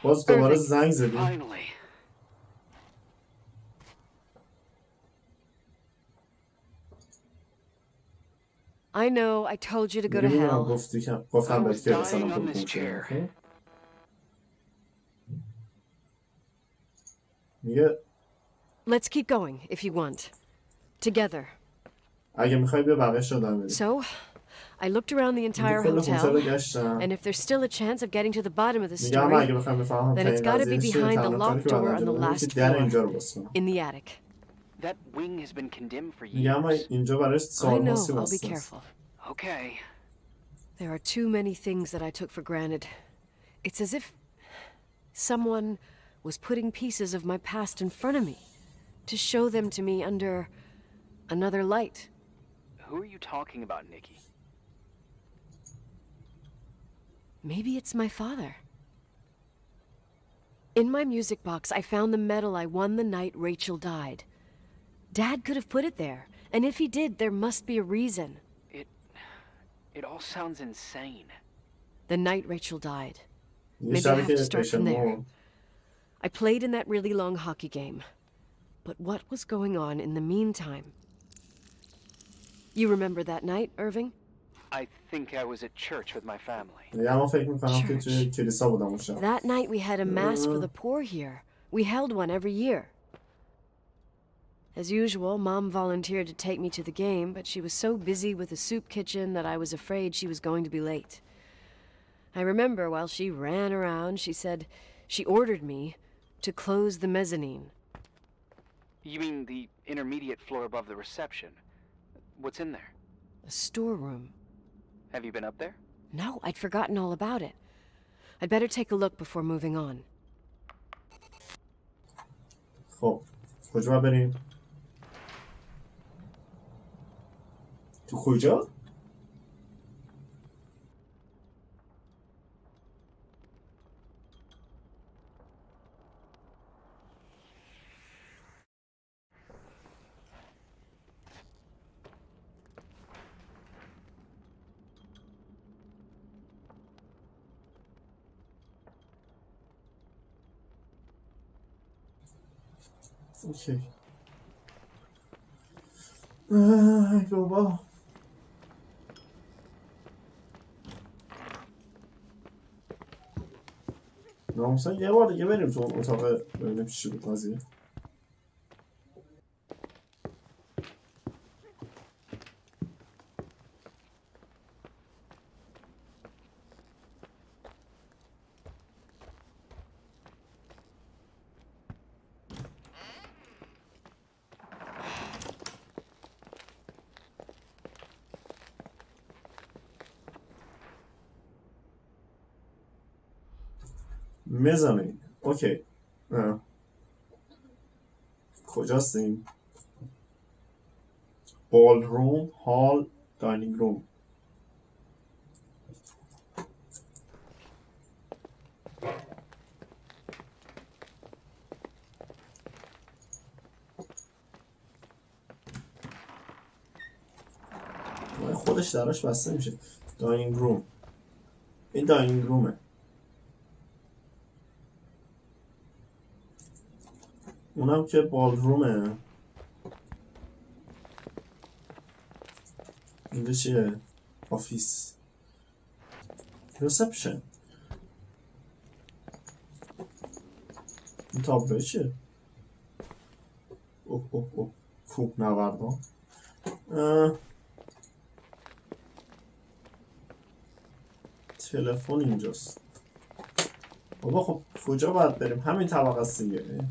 باز دوباره زنگ زدیم. I know I told you to go to hell. گفتم بهت که مثلا بود. میگه Let's keep going if you want. Together. اگه میخوای بیا بقیه‌اش رو دارم. So, I looked around the entire hotel, and if there's still a chance of getting to the bottom of the story, then it's got to be behind the locked door on the last floor, in the attic. That wing has been condemned for years. I know, I'll be careful. Okay. There are too many things that I took for granted. It's as if someone was putting pieces of my past in front of me to show them to me under another light. Who are you talking about, Nikki? Maybe it's my father. In my music box, I found the medal I won the night Rachel died. Dad could have put it there, and if he did, there must be a reason. It all sounds insane. The night Rachel died. Maybe I have to start from there. I played in that really long hockey game. But what was going on in the meantime? You remember that night, Irving? I think I was at church with my family. Church. That night we had a mass for the poor here. We held one every year. As usual, Mom volunteered to take me to the game, but she was so busy with the soup kitchen that I was afraid she was going to be late. I remember while she ran around, she said she ordered me to close the mezzanine. You mean the intermediate floor above the reception? What's in there? A storeroom. Have you been up there? No, I'd forgotten all about it. I'd better take a look before moving on. خب کجا بریم؟ تو کجا؟ اوکی. ای بابا. ناموسن یه بار دیگه بریم تو اتاق ببینیم چی بود قضیه. میزارم. اوکی. کجاست این؟ بال روم، هال، داینینگ روم. خودش دراش بسته میشه. داینینگ روم. این داینینگ رومه. اونم که بال رومه. اینجا چیه؟ آفیس. ریسپشن. این تابلوه چیه؟ اوه اوه اوه. کوه نوردان. تلفن اینجاست. بابا خب کجا باید بریم؟ همین طبقه است دیگه.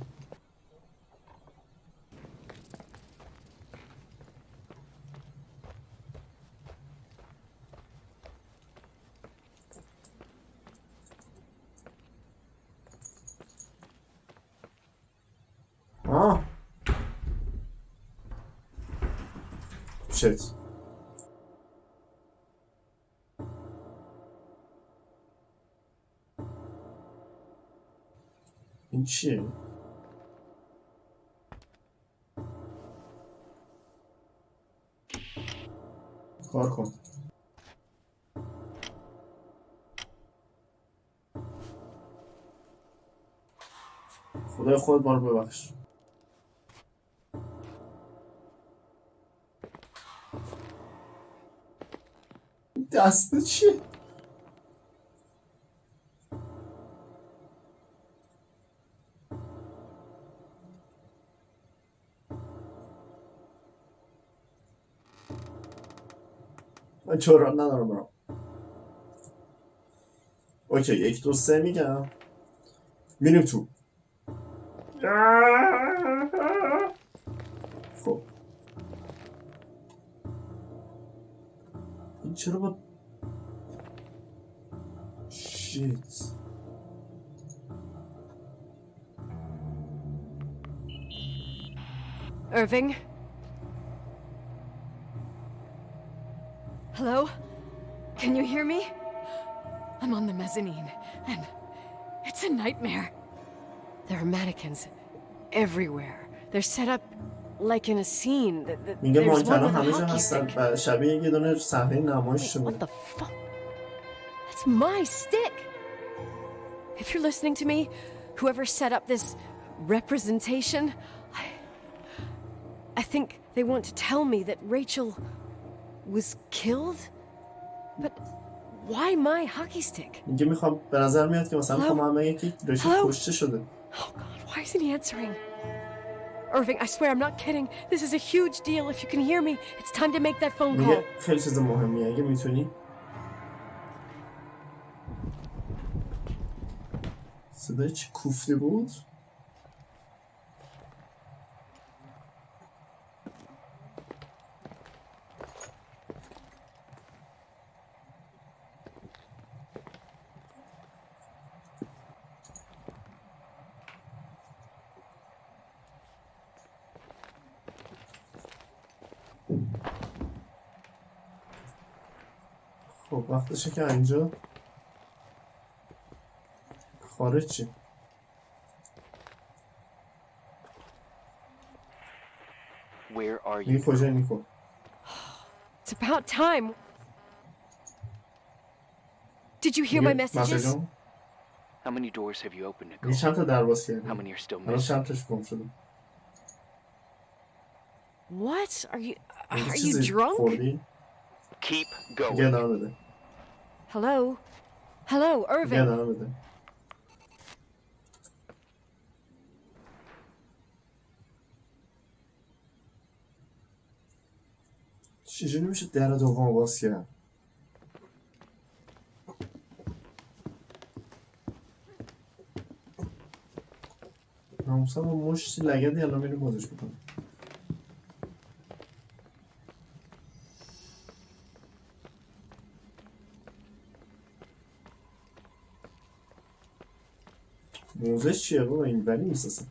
شت. این چیه؟ کار کن. خدای خود ما رو ببخش. دسته چیه؟ من چوران ندارم برام. اوکی 1 2 3 میگم. میریم تو. خب این چرا با شیت. Irving? Hello? Can you hear me? I'm on the mezzanine, and it's a nightmare. There are mannequins everywhere. They're set up like in a scene. میگه There's one مانکنا with a همه جا hockey هستن stick. و شبیه یه دونه صحنه نمایش شده. What the fuck? That's my stick! If you're listening to me, whoever set up this representation, I think they want to tell me that Rachel was killed? But why my hockey stick? میگه میخوام به نظر میاد که مثلا میخوام هم بگه که ریچل کشته شده. Oh God, why isn't he answering? Irving, I swear I'm not kidding. This is a huge deal. If you can hear me, it's time to make that phone call. میگه خیلی چیز مهمیه اگه میتونی. صدای چی کوفته بود؟ خب وقتشه که اینجا خارج چی؟ Where are you? میگه کجا نیکو؟ It's about time. Did you hear my messages? How many doors have you opened, میگه Nicole? چند تا در باز کردی؟ How many are still الان missing? چند تاش گم شده؟ What? Are you میگه are you چیزی drunk? خوردی؟ Keep میگه going. ادامه بده. Hello? Hello, میگه Irving. ادامه بده. چجوری میشه در دوم باز کرد؟ ناموسا با مشتی لگدی الان میریم بازش بکنم. موزش چیه بابا؟ این ولی نیست اصلا.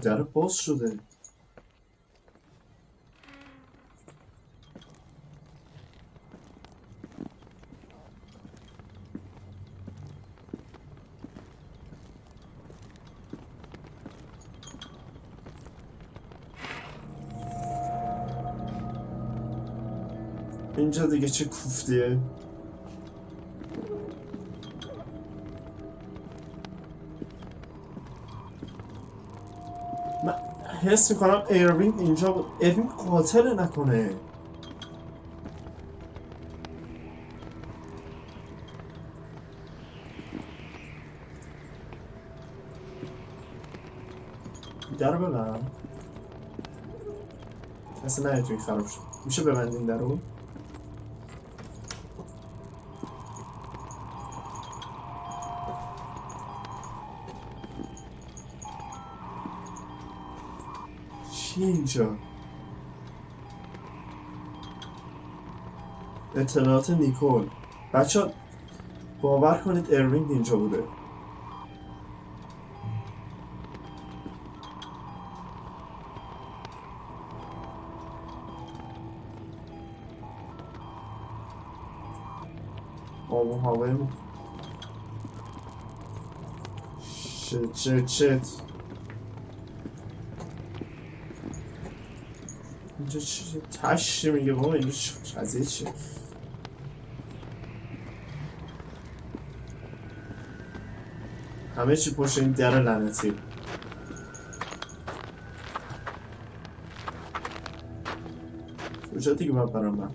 در باز شده. اینجا دیگه چه کوفتیه؟ من حس میکنم ایروین اینجا بود. ایروین قاتل نکنه. در ببرم اصلا نه توی خراب شد. میشه ببندیم در رو؟ چی اینجا؟ اطلاعات نیکول. بچه باور کنید ایروین اینجا بوده. آب و هوای شت اینجا چه تشتی میگه بابا؟ اینجا قضیه چیه؟ همه چی پشت این در لعنتی. کجا دیگه باید برم من؟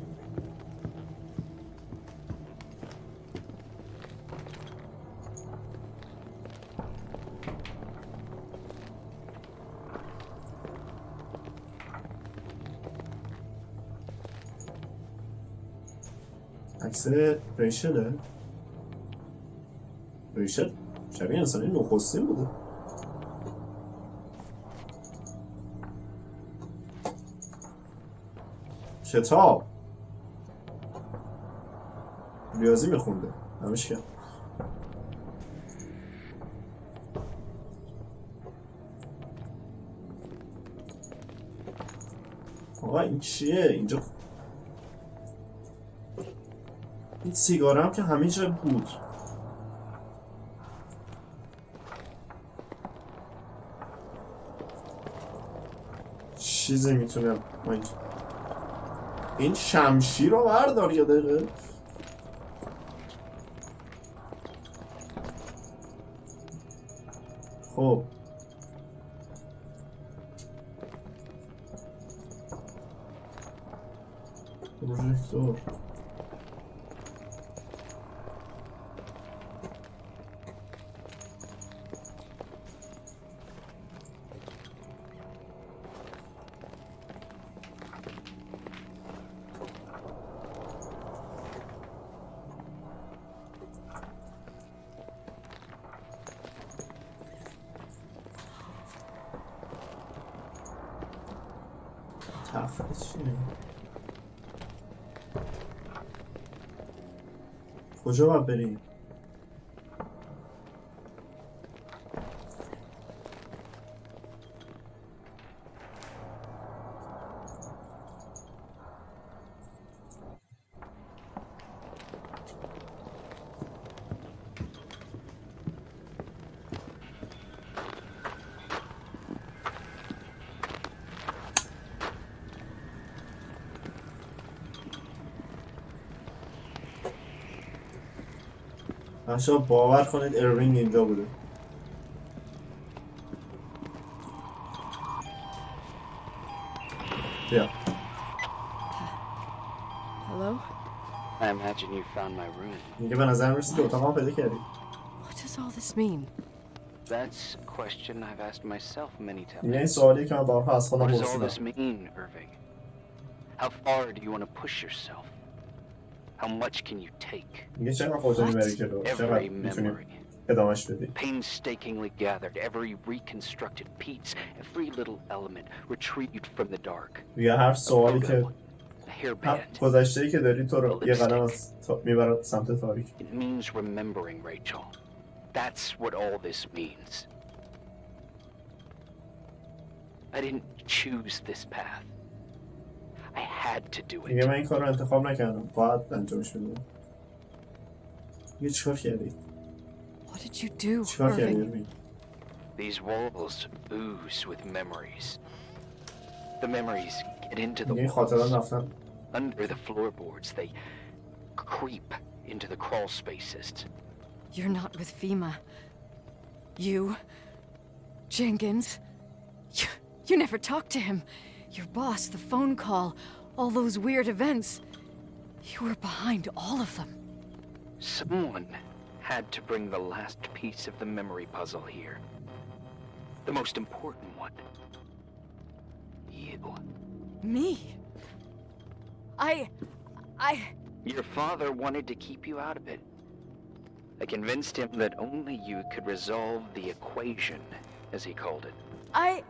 عکس ریچله؟ ریچل شبیه انسانی نخستین بوده. کتاب ریاضی میخونده. همش کرد. آقا این چیه؟ اینجا این سیگاره هم که همه جا بود. چیزی میتونه این شمشیر رو بردار یه دقیقه. خب پروژکتور تفریح چیه؟ کجا باید بریم؟ بچه‌ها باور کنید ایروین اینجا بوده. بیا. Hello? I imagine you found my room. میگه به نظر میرسید که اتاقم پیدا کردی. What does all this mean? That's a question I've asked myself many times. این سوالی که من بارها از خودم What does all this پرسیدم. mean, Irving? How far do you want to push yourself? How much can you take? میگه چقدر خودت میبری جلو؟ Every چقدر میتونی memory. ادامهش بدی. Painstakingly gathered, every reconstructed piece, every little element retrieved from the dark. دیگه هر سوالی که A hairband. گذشته‌ای که داری تو رو یه قدم از میبرد سمت تاریک. It means remembering, Rachel. That's what all this means. I didn't choose this path. I had to do میگه it. من این کار رو انتخاب نکردم، باید انجامش بدم. یه چیکار کردی؟ What did you do, چیکار کردی Irving? ارمین؟ These walls ooze with memories. The memories get into the میگه این خاطرات walls. رفتن Under the floorboards, they creep into the crawl spaces. You're not with FEMA. You, Jenkins, you never talked to him. Your boss, the phone call, all those weird events. You were behind all of them. Someone had to bring the last piece of the memory puzzle here. The most important one. You. Me? Your father wanted to keep you out of it. I convinced him that only you could resolve the equation, as he called it. I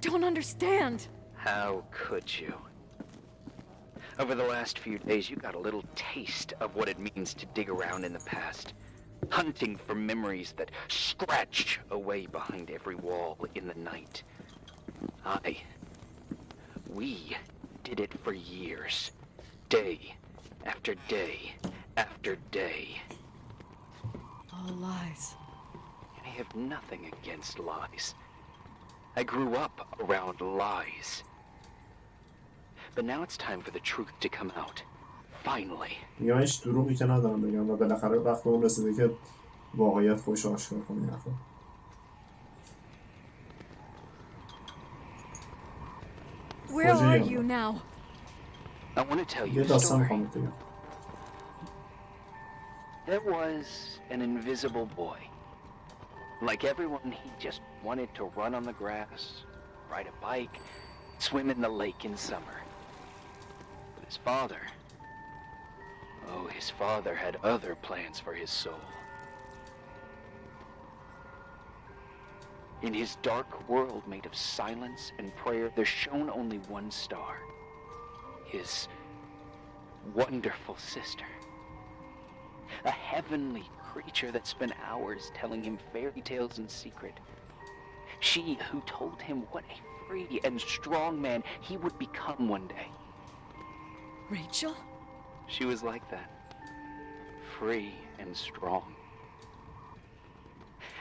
don't understand. How could you? Over the last few days, you got a little taste of what it means to dig around in the past. Hunting for memories that scratch away behind every wall in the night. We did it for years. Day after day after day. All lies. I have nothing against lies. I grew up around lies. But now it's time for the truth to come out. Finally. میگه من هیچ دروغی که ندارم بگم و بالاخره وقت اون رسیده که واقعیت خودش آشکار کنه. Where are you now? I want to tell یه you a داستان story. میخوام بگم. There was an invisible boy. Like everyone, he just wanted to run on the grass, ride a bike, swim in the lake in summer. But his father... Oh, his father had other plans for his soul. In his dark world made of silence and prayer, there shone only one star. His wonderful sister. A heavenly creature that spent hours telling him fairy tales in secret. She who told him what a free and strong man he would become one day. Rachel? She was like that. Free and strong.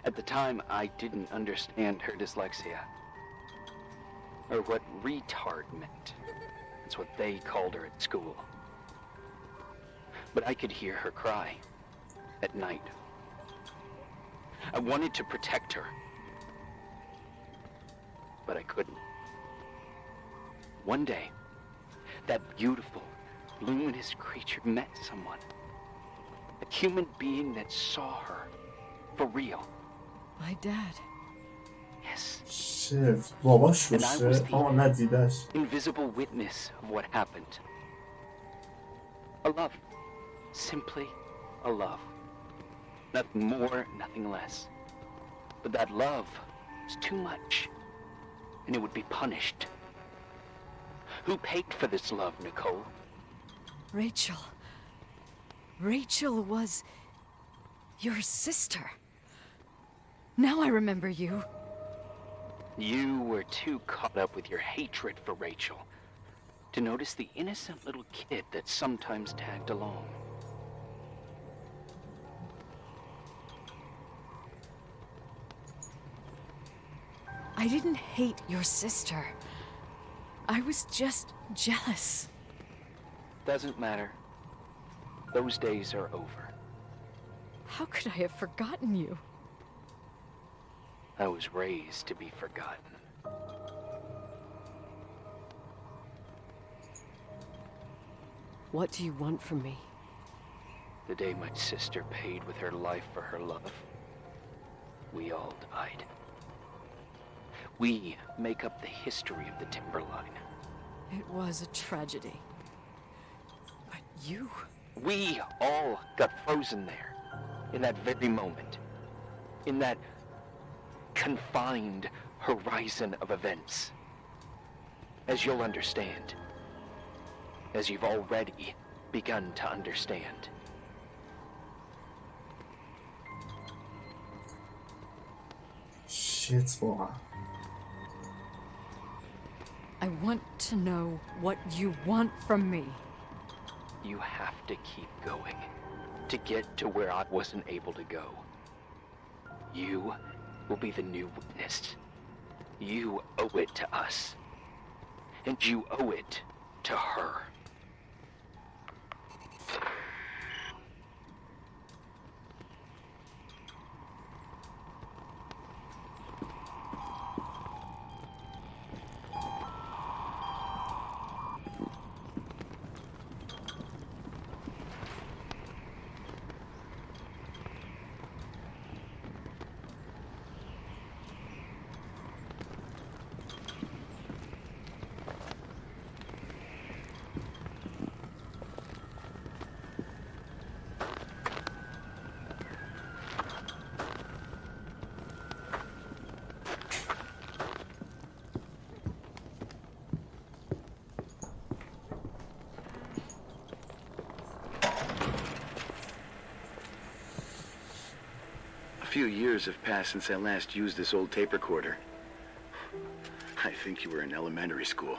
At the time, I didn't understand her dyslexia. Or what retard meant. That's what they called her at school. But I could hear her cry. At night. I wanted to protect her. But I couldn't. One day, that beautiful, luminous creature met someone. A human being that saw her. For real. My dad. Yes. شت باباش And I was روشه ندیدش. the invisible witness of what happened. A love. Simply a love. Nothing more, nothing less. But that love was too much, and it would be punished. Who paid for this love, Nicole? Rachel. Rachel was your sister. Now I remember you. You were too caught up with your hatred for Rachel to notice the innocent little kid that sometimes tagged along. I didn't hate your sister. I was just jealous. Doesn't matter. Those days are over. How could I have forgotten you? I was raised to be forgotten. What do you want from me? The day my sister paid with her life for her love, we all died. We make up the history of the Timberline. It was a tragedy. But you... We all got frozen there, in that very moment. in that confined horizon of events. As you'll understand, as you've already begun to understand. Shit واقعا. I want to know what you want from me. You have to keep going to get to where I wasn't able to go. You will be the new witness. You owe it to us. And you owe it to her. A few years have passed since I last used this old tape recorder. I think you were in elementary school.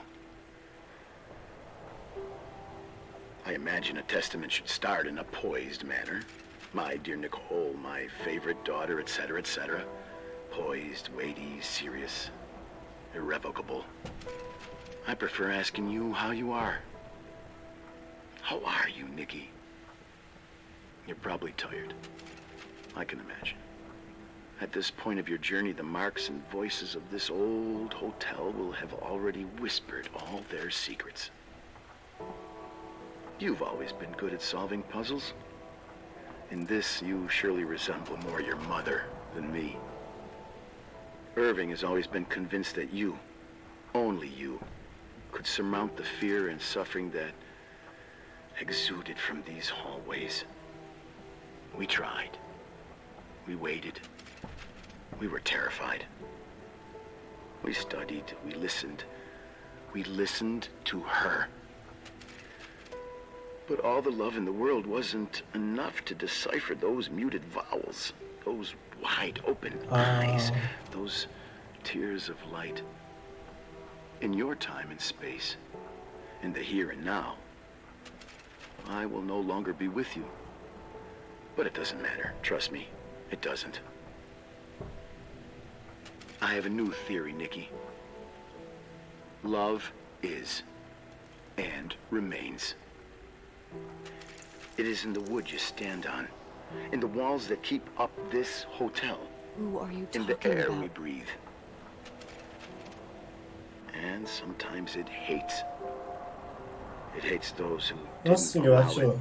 I imagine a testament should start in a poised manner. My dear Nicole, my favorite daughter, etc., etc. Poised, weighty, serious, irrevocable. I prefer asking you how you are. How are you, Nikki? You're probably tired. I can imagine. At this point of your journey, the marks and voices of this old hotel will have already whispered all their secrets. You've always been good at solving puzzles. In this, you surely resemble more your mother than me. Irving has always been convinced that you, only you, could surmount the fear and suffering that exuded from these hallways. We tried. We waited. We were terrified. We studied. We listened. We listened to her. But all the love in the world wasn't enough to decipher those muted vowels, those wide open eyes, those tears of light. In your time and space, in the here and now, I will no longer be with you. But it doesn't matter. Trust me, it doesn't. I have a new theory, Nikki. Love is and remains. It is in the wood you stand on, in the walls that keep up this hotel, Who are you in talking the air about? we breathe. And sometimes it hates. It hates those who راست didn't میگه allow بچه. it,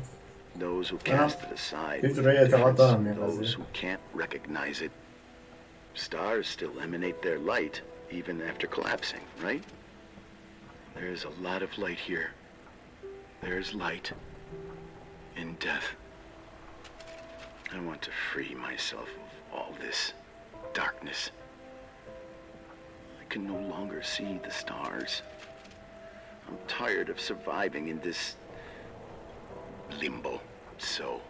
those who cast it aside, یه جورایی اعتقاد دارم این those قضیه. who can't recognize it. Stars still emanate their light, even after collapsing, right? There's a lot of light here. There's light in death. I want to free myself of all this darkness. I can no longer see the stars. I'm tired of surviving in this limbo. So,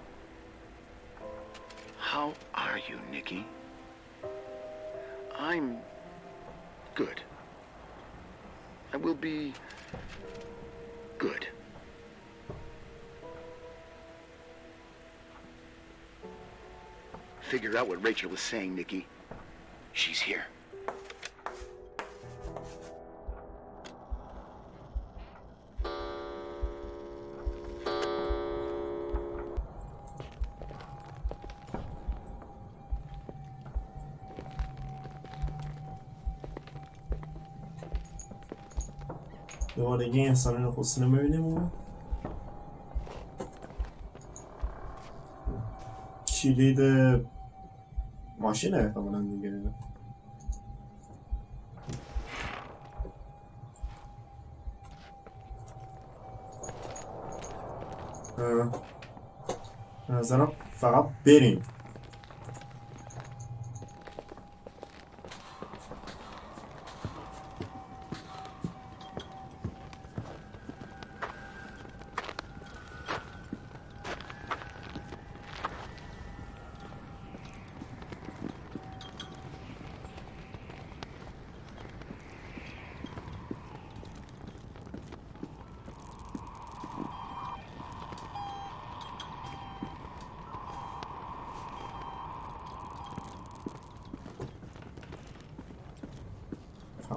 how are you, Nikki? I'm good. I will be good. Figure out what Rachel was saying, Nikki. She's here. دوباره یه انسان نخستین رو میبینیم. کلید ماشینه احتمالا دیگه. نظرم فقط بریم.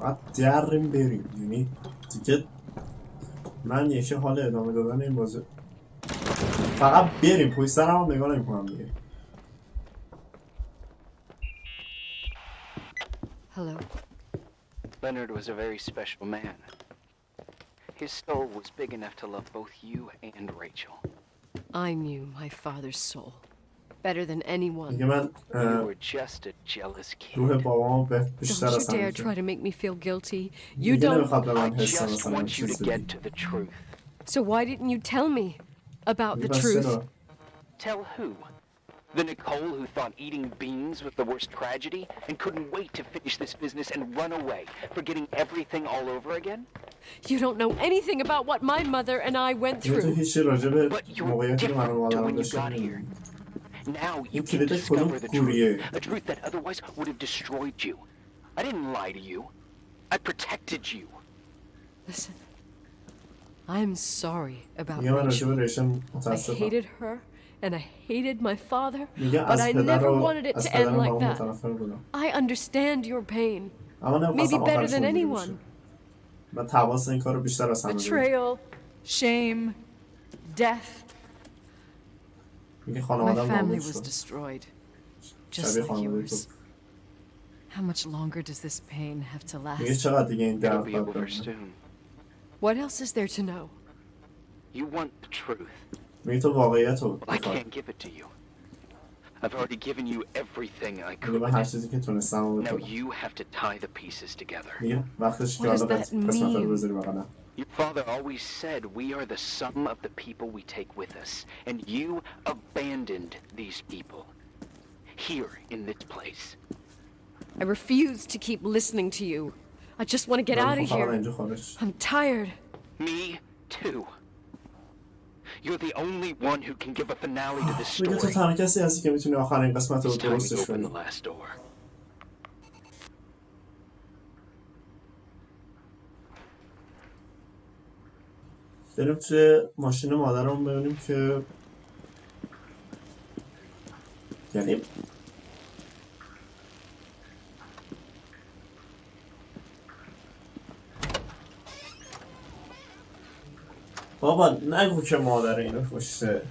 فقط دریم بریم، یعنی دیگه من یکی حال ادامه دادن این بازی فقط بریم، پشت سرم هم نگاه نمی‌کنم دیگه. Hello. Leonard was a very special man. His soul was big enough to love both you and Rachel. I knew my father's soul better than anyone. دیگه من You were just a jealous kid. روح بابامو بیشتر Don't از you همه dare try to make me feel guilty. You دیگه don't. نمیخواد به I من حس just مثلا want you چیز to بدی. get to the truth. So why didn't you tell me about the بس truth? چرا؟ Tell who? The Nicole who thought eating beans was the worst tragedy and couldn't wait to finish this business and run away, forgetting everything all over again? You don't know anything about what my mother and I went دیگه تو through. هیچی راجع به But you're موقعیتی که من و different to مادرم when you داشتیم got here. نمی‌دونی. Now you این can کلید کدوم discover the کوریه؟ truth, a truth that otherwise would have destroyed you. I didn't lie to you. I protected you. Listen, I'm sorry about میگه من راجع به Rachel. ریچل I متاسفم. hated her and I hated my father, میگه but از I پدر never و wanted it از to end پدرم like بابام that. متنفر بودم. I understand your pain. اما Maybe نمیخواستم better آخرش than اینجوری بشه. anyone. من تواس این کارو بیشتر از همه دارم. Betrayal, shame, death. میگه My خانواده‌ام family نابود was شد. destroyed. Just شبیه like خانواده تو. yours. How much longer does this pain have to میگه last? چقدر دیگه این It'll درد be باید over بمونه. soon. What else is there to know? You want the truth. میگه تو واقعیت رو I میخوای. can't give it to you. I've already given you everything I میگه من هر could. چیزی که تونستم رو Now بکنم. you have to tie the pieces together. میگه وقتش که What does حالا that قسمت رو mean? بذاری بقیدم. Your father always said we are the sum of the people we take with us, and you abandoned these people. Here in this place. I refuse to keep listening to you. I just want to get out of فقط here. اینجا خارج. I'm tired. Me too. You're the only one who can give a finale to this میگه تو story. تنها کسی هستی که میتونی آخرین قسمت رو It's time we درستش open کنی. the last door. بریم توی ماشین مادرم ببینیم که یعنی بابا نگو که مادر اینو کشته.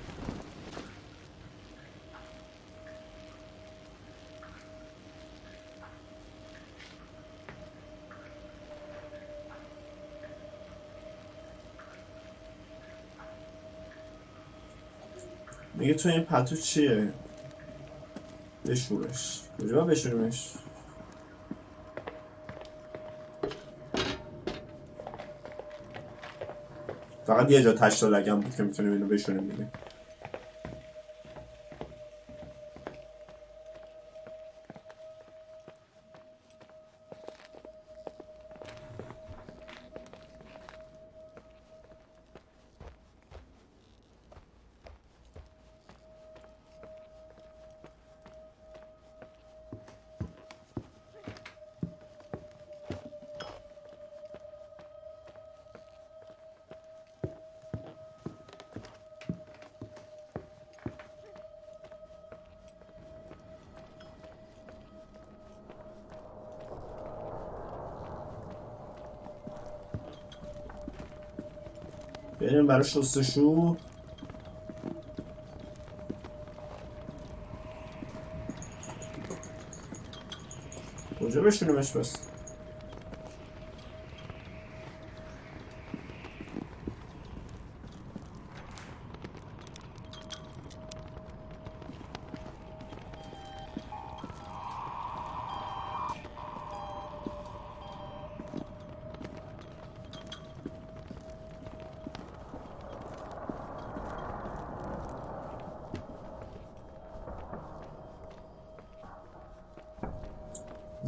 میگه تو این پتو چیه؟ بشورش. کجا بشوریمش؟ فقط یه جا تشت و لگم بود که میتونیم اینو بشوریم دیگه. بریم برای شستشو. کجا بشونیمش بس؟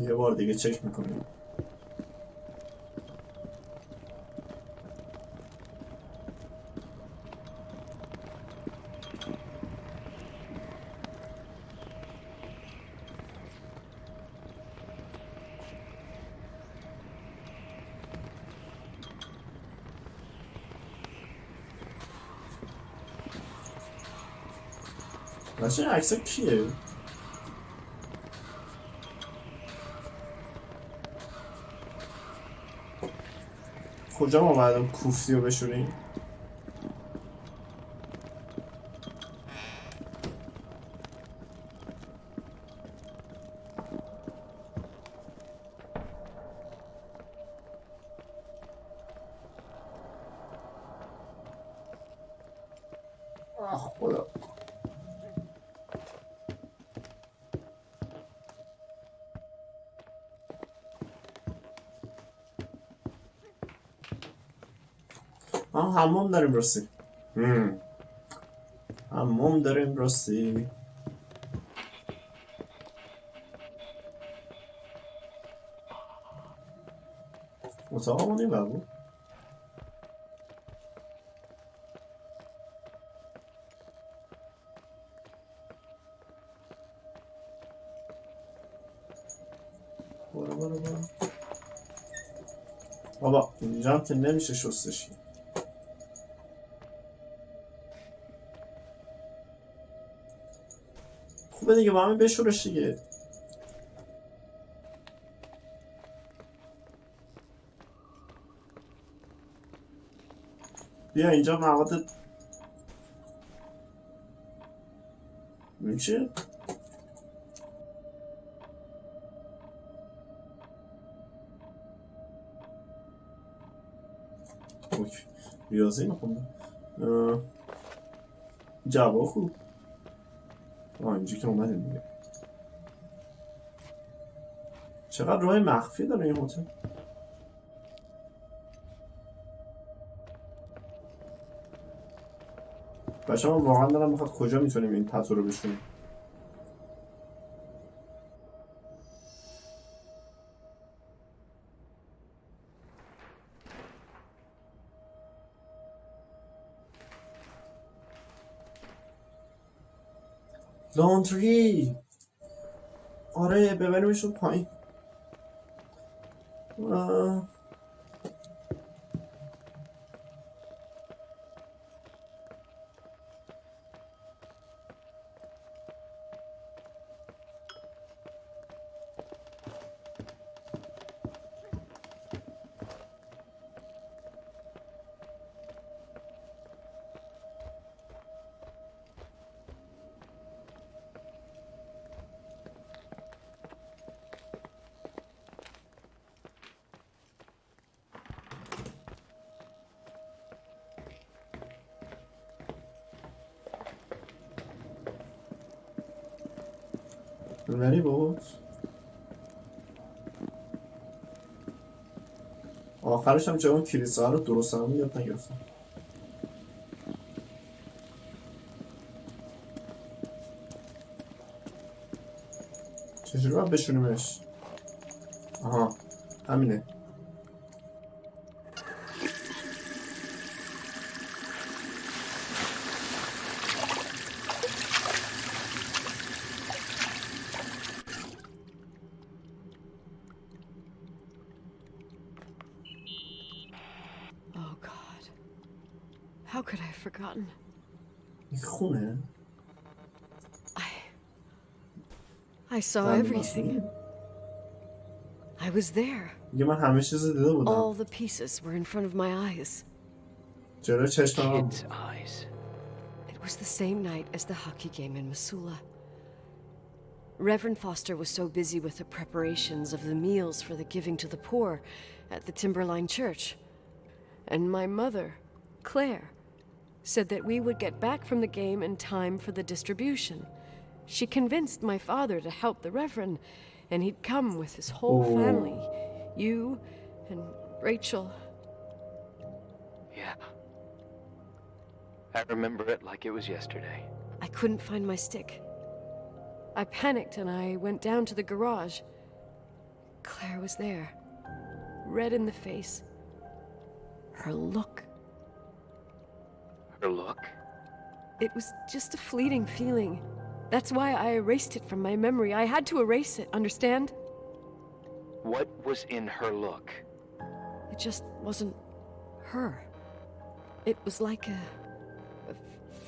یه بار دیگه چک میکنیم. بچه این عکس کیه؟ کجا ما باید کوفتی رو بشوریم؟ خدا حمام داریم راستی. حمام داریم راستی. اتاقمون این بود. برو بابا اینجا هم که نمیشه شستشی. خوبه دیگه با همین بشورش دیگه. بیا اینجا مواد میشه؟ اوکی ریاضی میخوندم. جواب خوب. اینجا که اومدیم دیگه. چقدر راه مخفی داره این هتل. بچه من واقعا دارم میخواد کجا میتونیم این تتو رو بشونیم. لاندری. آره ببریمشون پایین. نری بود. آخرش هم جوان کلیسه رو درست هم یاد نگرفتم. چجوری باید بشونیمش؟ آها همینه. How could I have forgotten? خونه. I saw everything. I was there. من همه چیز دیده بودم. All the pieces were in front of my eyes. جلوی چشمم. Kid's eyes. It was the same night as the hockey game in Missoula. Reverend Foster was so busy with the preparations of the meals for the giving to the poor at the Timberline Church. And my mother, Claire, said that we would get back from the game in time for the distribution. She convinced my father to help the Reverend, and he'd come with his whole family. You and Rachel. Yeah. I remember it like it was yesterday. I couldn't find my stick. I panicked and I went down to the garage. Claire was there, red in the face. Her look. Her look? It was just a fleeting feeling. That's why I erased it from my memory. I had to erase it, understand? What was in her look? It just wasn't her. It was like a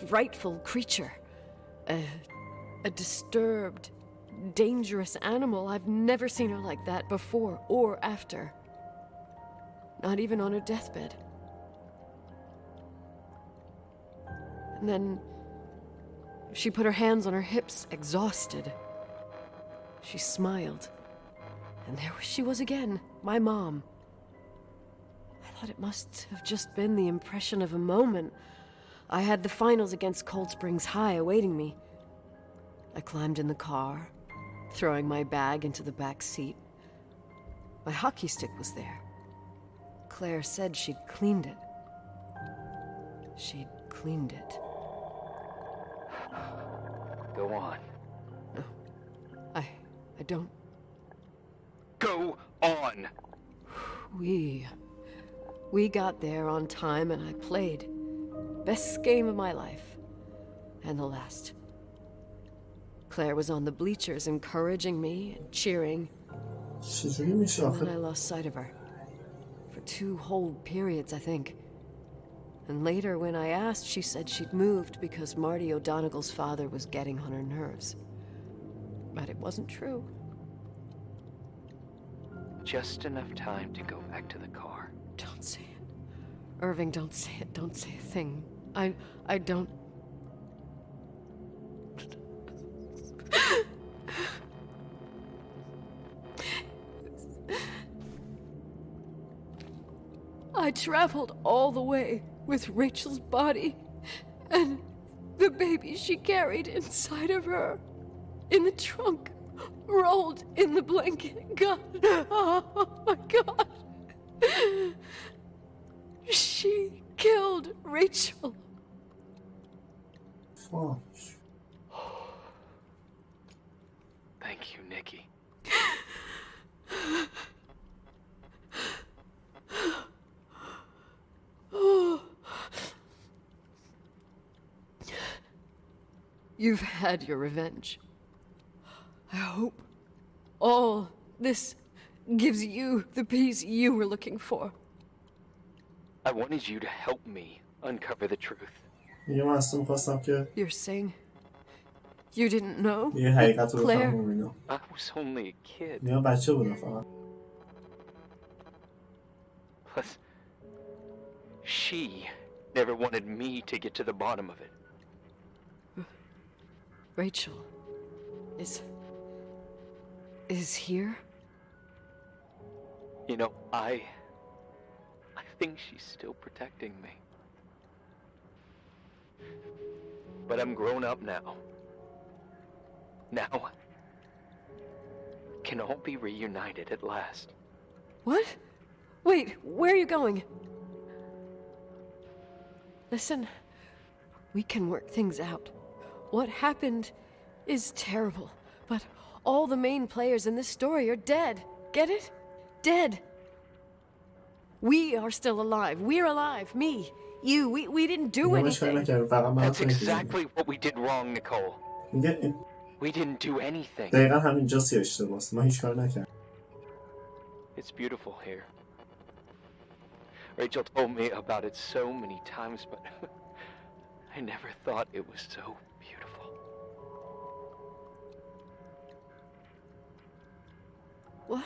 frightful creature. A disturbed, dangerous animal. I've never seen her like that before or after. not even on her deathbed. And then she put her hands on her hips, exhausted. She smiled, and there she was again, my mom. I thought it must have just been the impression of a moment. I had the finals against Cold Springs High awaiting me. I climbed in the car, throwing my bag into the back seat. My hockey stick was there. Claire said she'd cleaned it. She'd cleaned it. Go on. No. I don't. Go on! We got there on time and I played. Best game of my life. And the last. Claire was on the bleachers encouraging me and cheering. And then I lost sight of her. For 2 whole periods, I think. And later, when I asked, she said she'd moved because Marty O'Donegal's father was getting on her nerves. But it wasn't true. Just enough time to go back to the car. Don't say it. Irving, don't say it. Don't say a thing. I don't... I traveled all the way with Rachel's body and the baby she carried inside of her in the trunk, rolled in the blanket. God, oh my God. She killed Rachel. Thank you, Nikki. You've had your revenge. I hope all this gives you the peace you were looking for. I wanted you to help me uncover the truth. You're saying you didn't know? Claire. I was only a kid. Plus, she never wanted me to get to the bottom of it. Rachel is here? You know, I think she's still protecting me. But I'm grown up now. Now, can all be reunited at last. What? Wait, where are you going? Listen, we can work things out. What happened is terrible, but all the main players in this story are dead. Get it? Dead. We are still alive. We're alive. Me, you, we didn't do anything. That's exactly what we did wrong, Nicole. We didn't do anything. It's beautiful here. Rachel told me about it so many times, but I never thought it was so beautiful. What?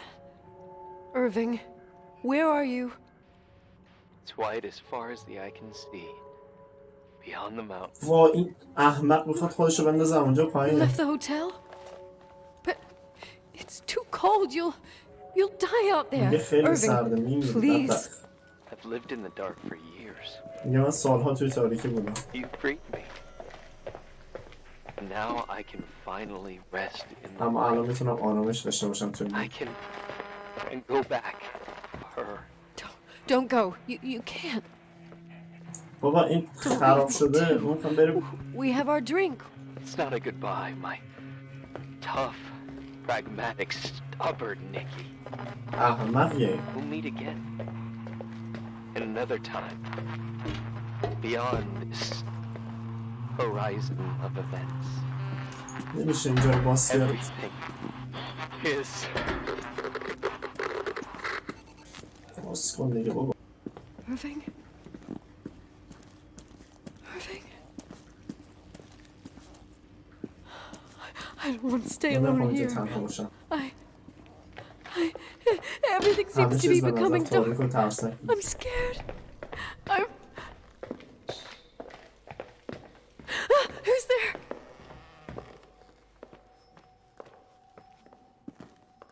Irving, where are you? It's white as far as the eye can see. Beyond the mountains. این احمق میخواد خودشو بندازه اونجا You پایین. left the hotel? But it's too cold. You'll die out there. میگه خیلی Irving, سرده میمیری. please. I've lived in the dark for years. میگه من سالها توی تاریکی بودم. You freed me. And now I can finally rest in the اما الان light. میتونم آرامش داشته باشم توی I can go back for her. Don't go. You can't. بابا این خراب شده. میخوام بره. We have our drink. It's not a goodbye, my tough, pragmatic, stubborn Nikki. احمقیه. We'll meet again. In another time. Beyond this horizon of events. نمیشه اینجا رو باز کرد. Everything is... باز کن دیگه بابا. Irving? Irving? I don't want to stay alone نمیخوام اینجا here. تنها باشم. Everything's همه seems to چیز be به نظر becoming تاریک و dark. ترسناک I'm scared. I'm... Who's there?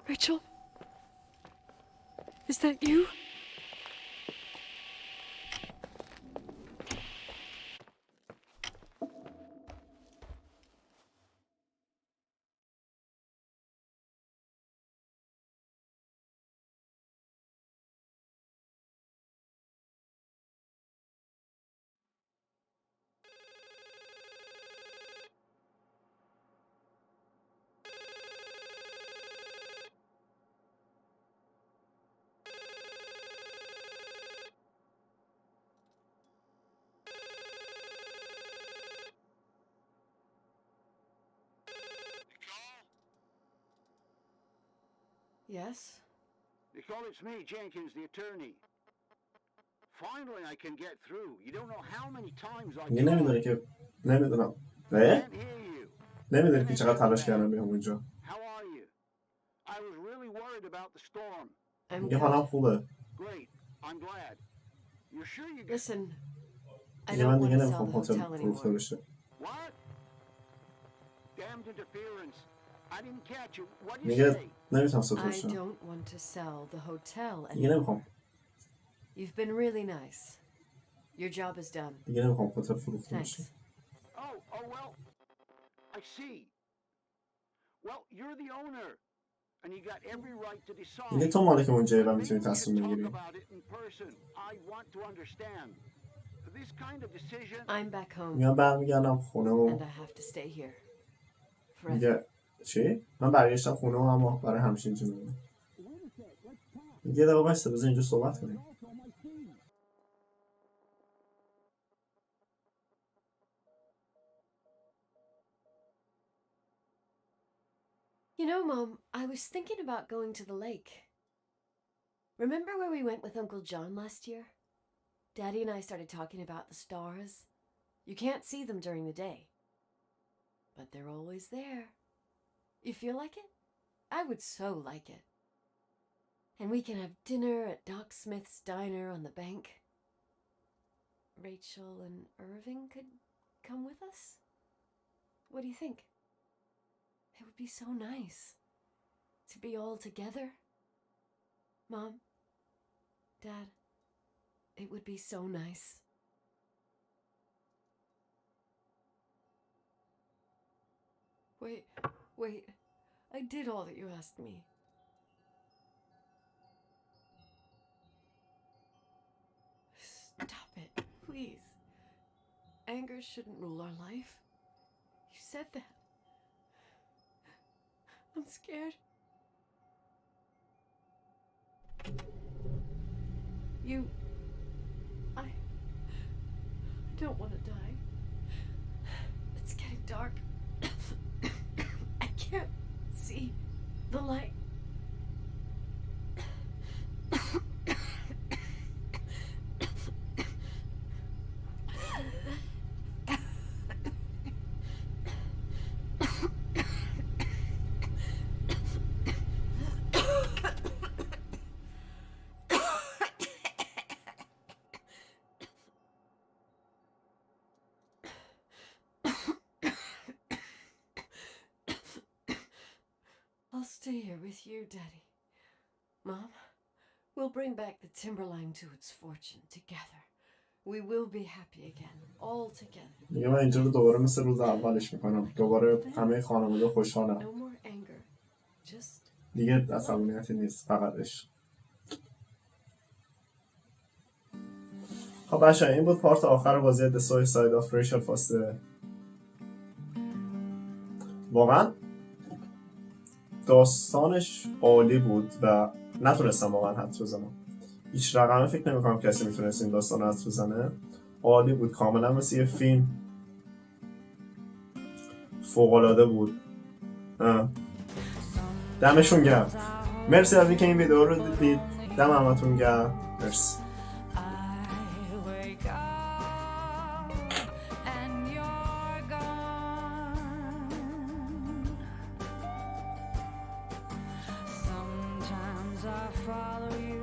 Rachel? Is that you? Yes? Nicole, it's me, Jenkins, the attorney. Finally, I can get through. You don't know how many times I میگه نمیدونه که نمیدونم نه؟ can't hear you. نمیدونه که چقدر تلاش کردم بیام اونجا. How are you? I was really worried about the storm. I'm میگه حالم good. خوبه. Great. I'm glad. You're sure you got... Listen, I میگه don't من want دیگه to sell نمیخوام the هتل hotel فروخته anymore. بشه. What? Damned interference. I didn't catch you. What did you میگه say? نمیتونم سفر I بشم. don't want to sell the hotel دیگه anymore. نمیخوام. You've been really nice. Your job is done. دیگه نمیخوام هتل فروخته بشه. Thanks. Oh, well, I see. Well, you're the owner, and you got every right to decide. میگه تو مالک اونجایی و Maybe میتونی we should تصمیم talk بگیری. about it in person. I want to understand. This kind of decision... I'm back home, میگم برمیگردم خونه و and I have to stay here. Forever. میگه چی؟ من برگشتم خونه و اما برای همیشه اینجا میمونم. میگه دقیقه بایسته بذار اینجا صحبت کنیم. You know, Mom, I was thinking about going to the lake. Remember where we went with Uncle John last year? Daddy and I started talking about the stars. You can't see them during the day, but they're always there. You feel like it? I would so like it. And we can have dinner at Doc Smith's diner on the bank. Rachel and Irving could come with us? What do you think? It would be so nice to be all together. Mom, Dad, it would be so nice. Wait, I did all that you asked me. Stop it, please. Anger shouldn't rule our life. You said that. I'm scared. I don't want to die. It's getting dark. I can't see the light. I'll stay here with you, Daddy. Mom, we'll bring back the timberline to its fortune together. We will be happy again, all together. میگه من اینجا رو دوباره مثل روز اولش میکنم. دوباره همه خانواده خوشحالم. No more anger. Just دیگه عصبانیتی نیست، فقط عشق. خب بچه این بود پارت آخر بازی The Suicide of ریچل فاستر. واقعا داستانش عالی بود و نتونستم واقعا حدس بزنم. هیچ رقمه فکر نمی‌کنم کسی میتونست این داستان رو حدس بزنه. عالی بود، کاملا مثل یه فیلم فوق‌العاده بود. دمشون گرم. مرسی از اینکه این ویدیو رو دیدید. دم همتون گرم. مرسی. I follow you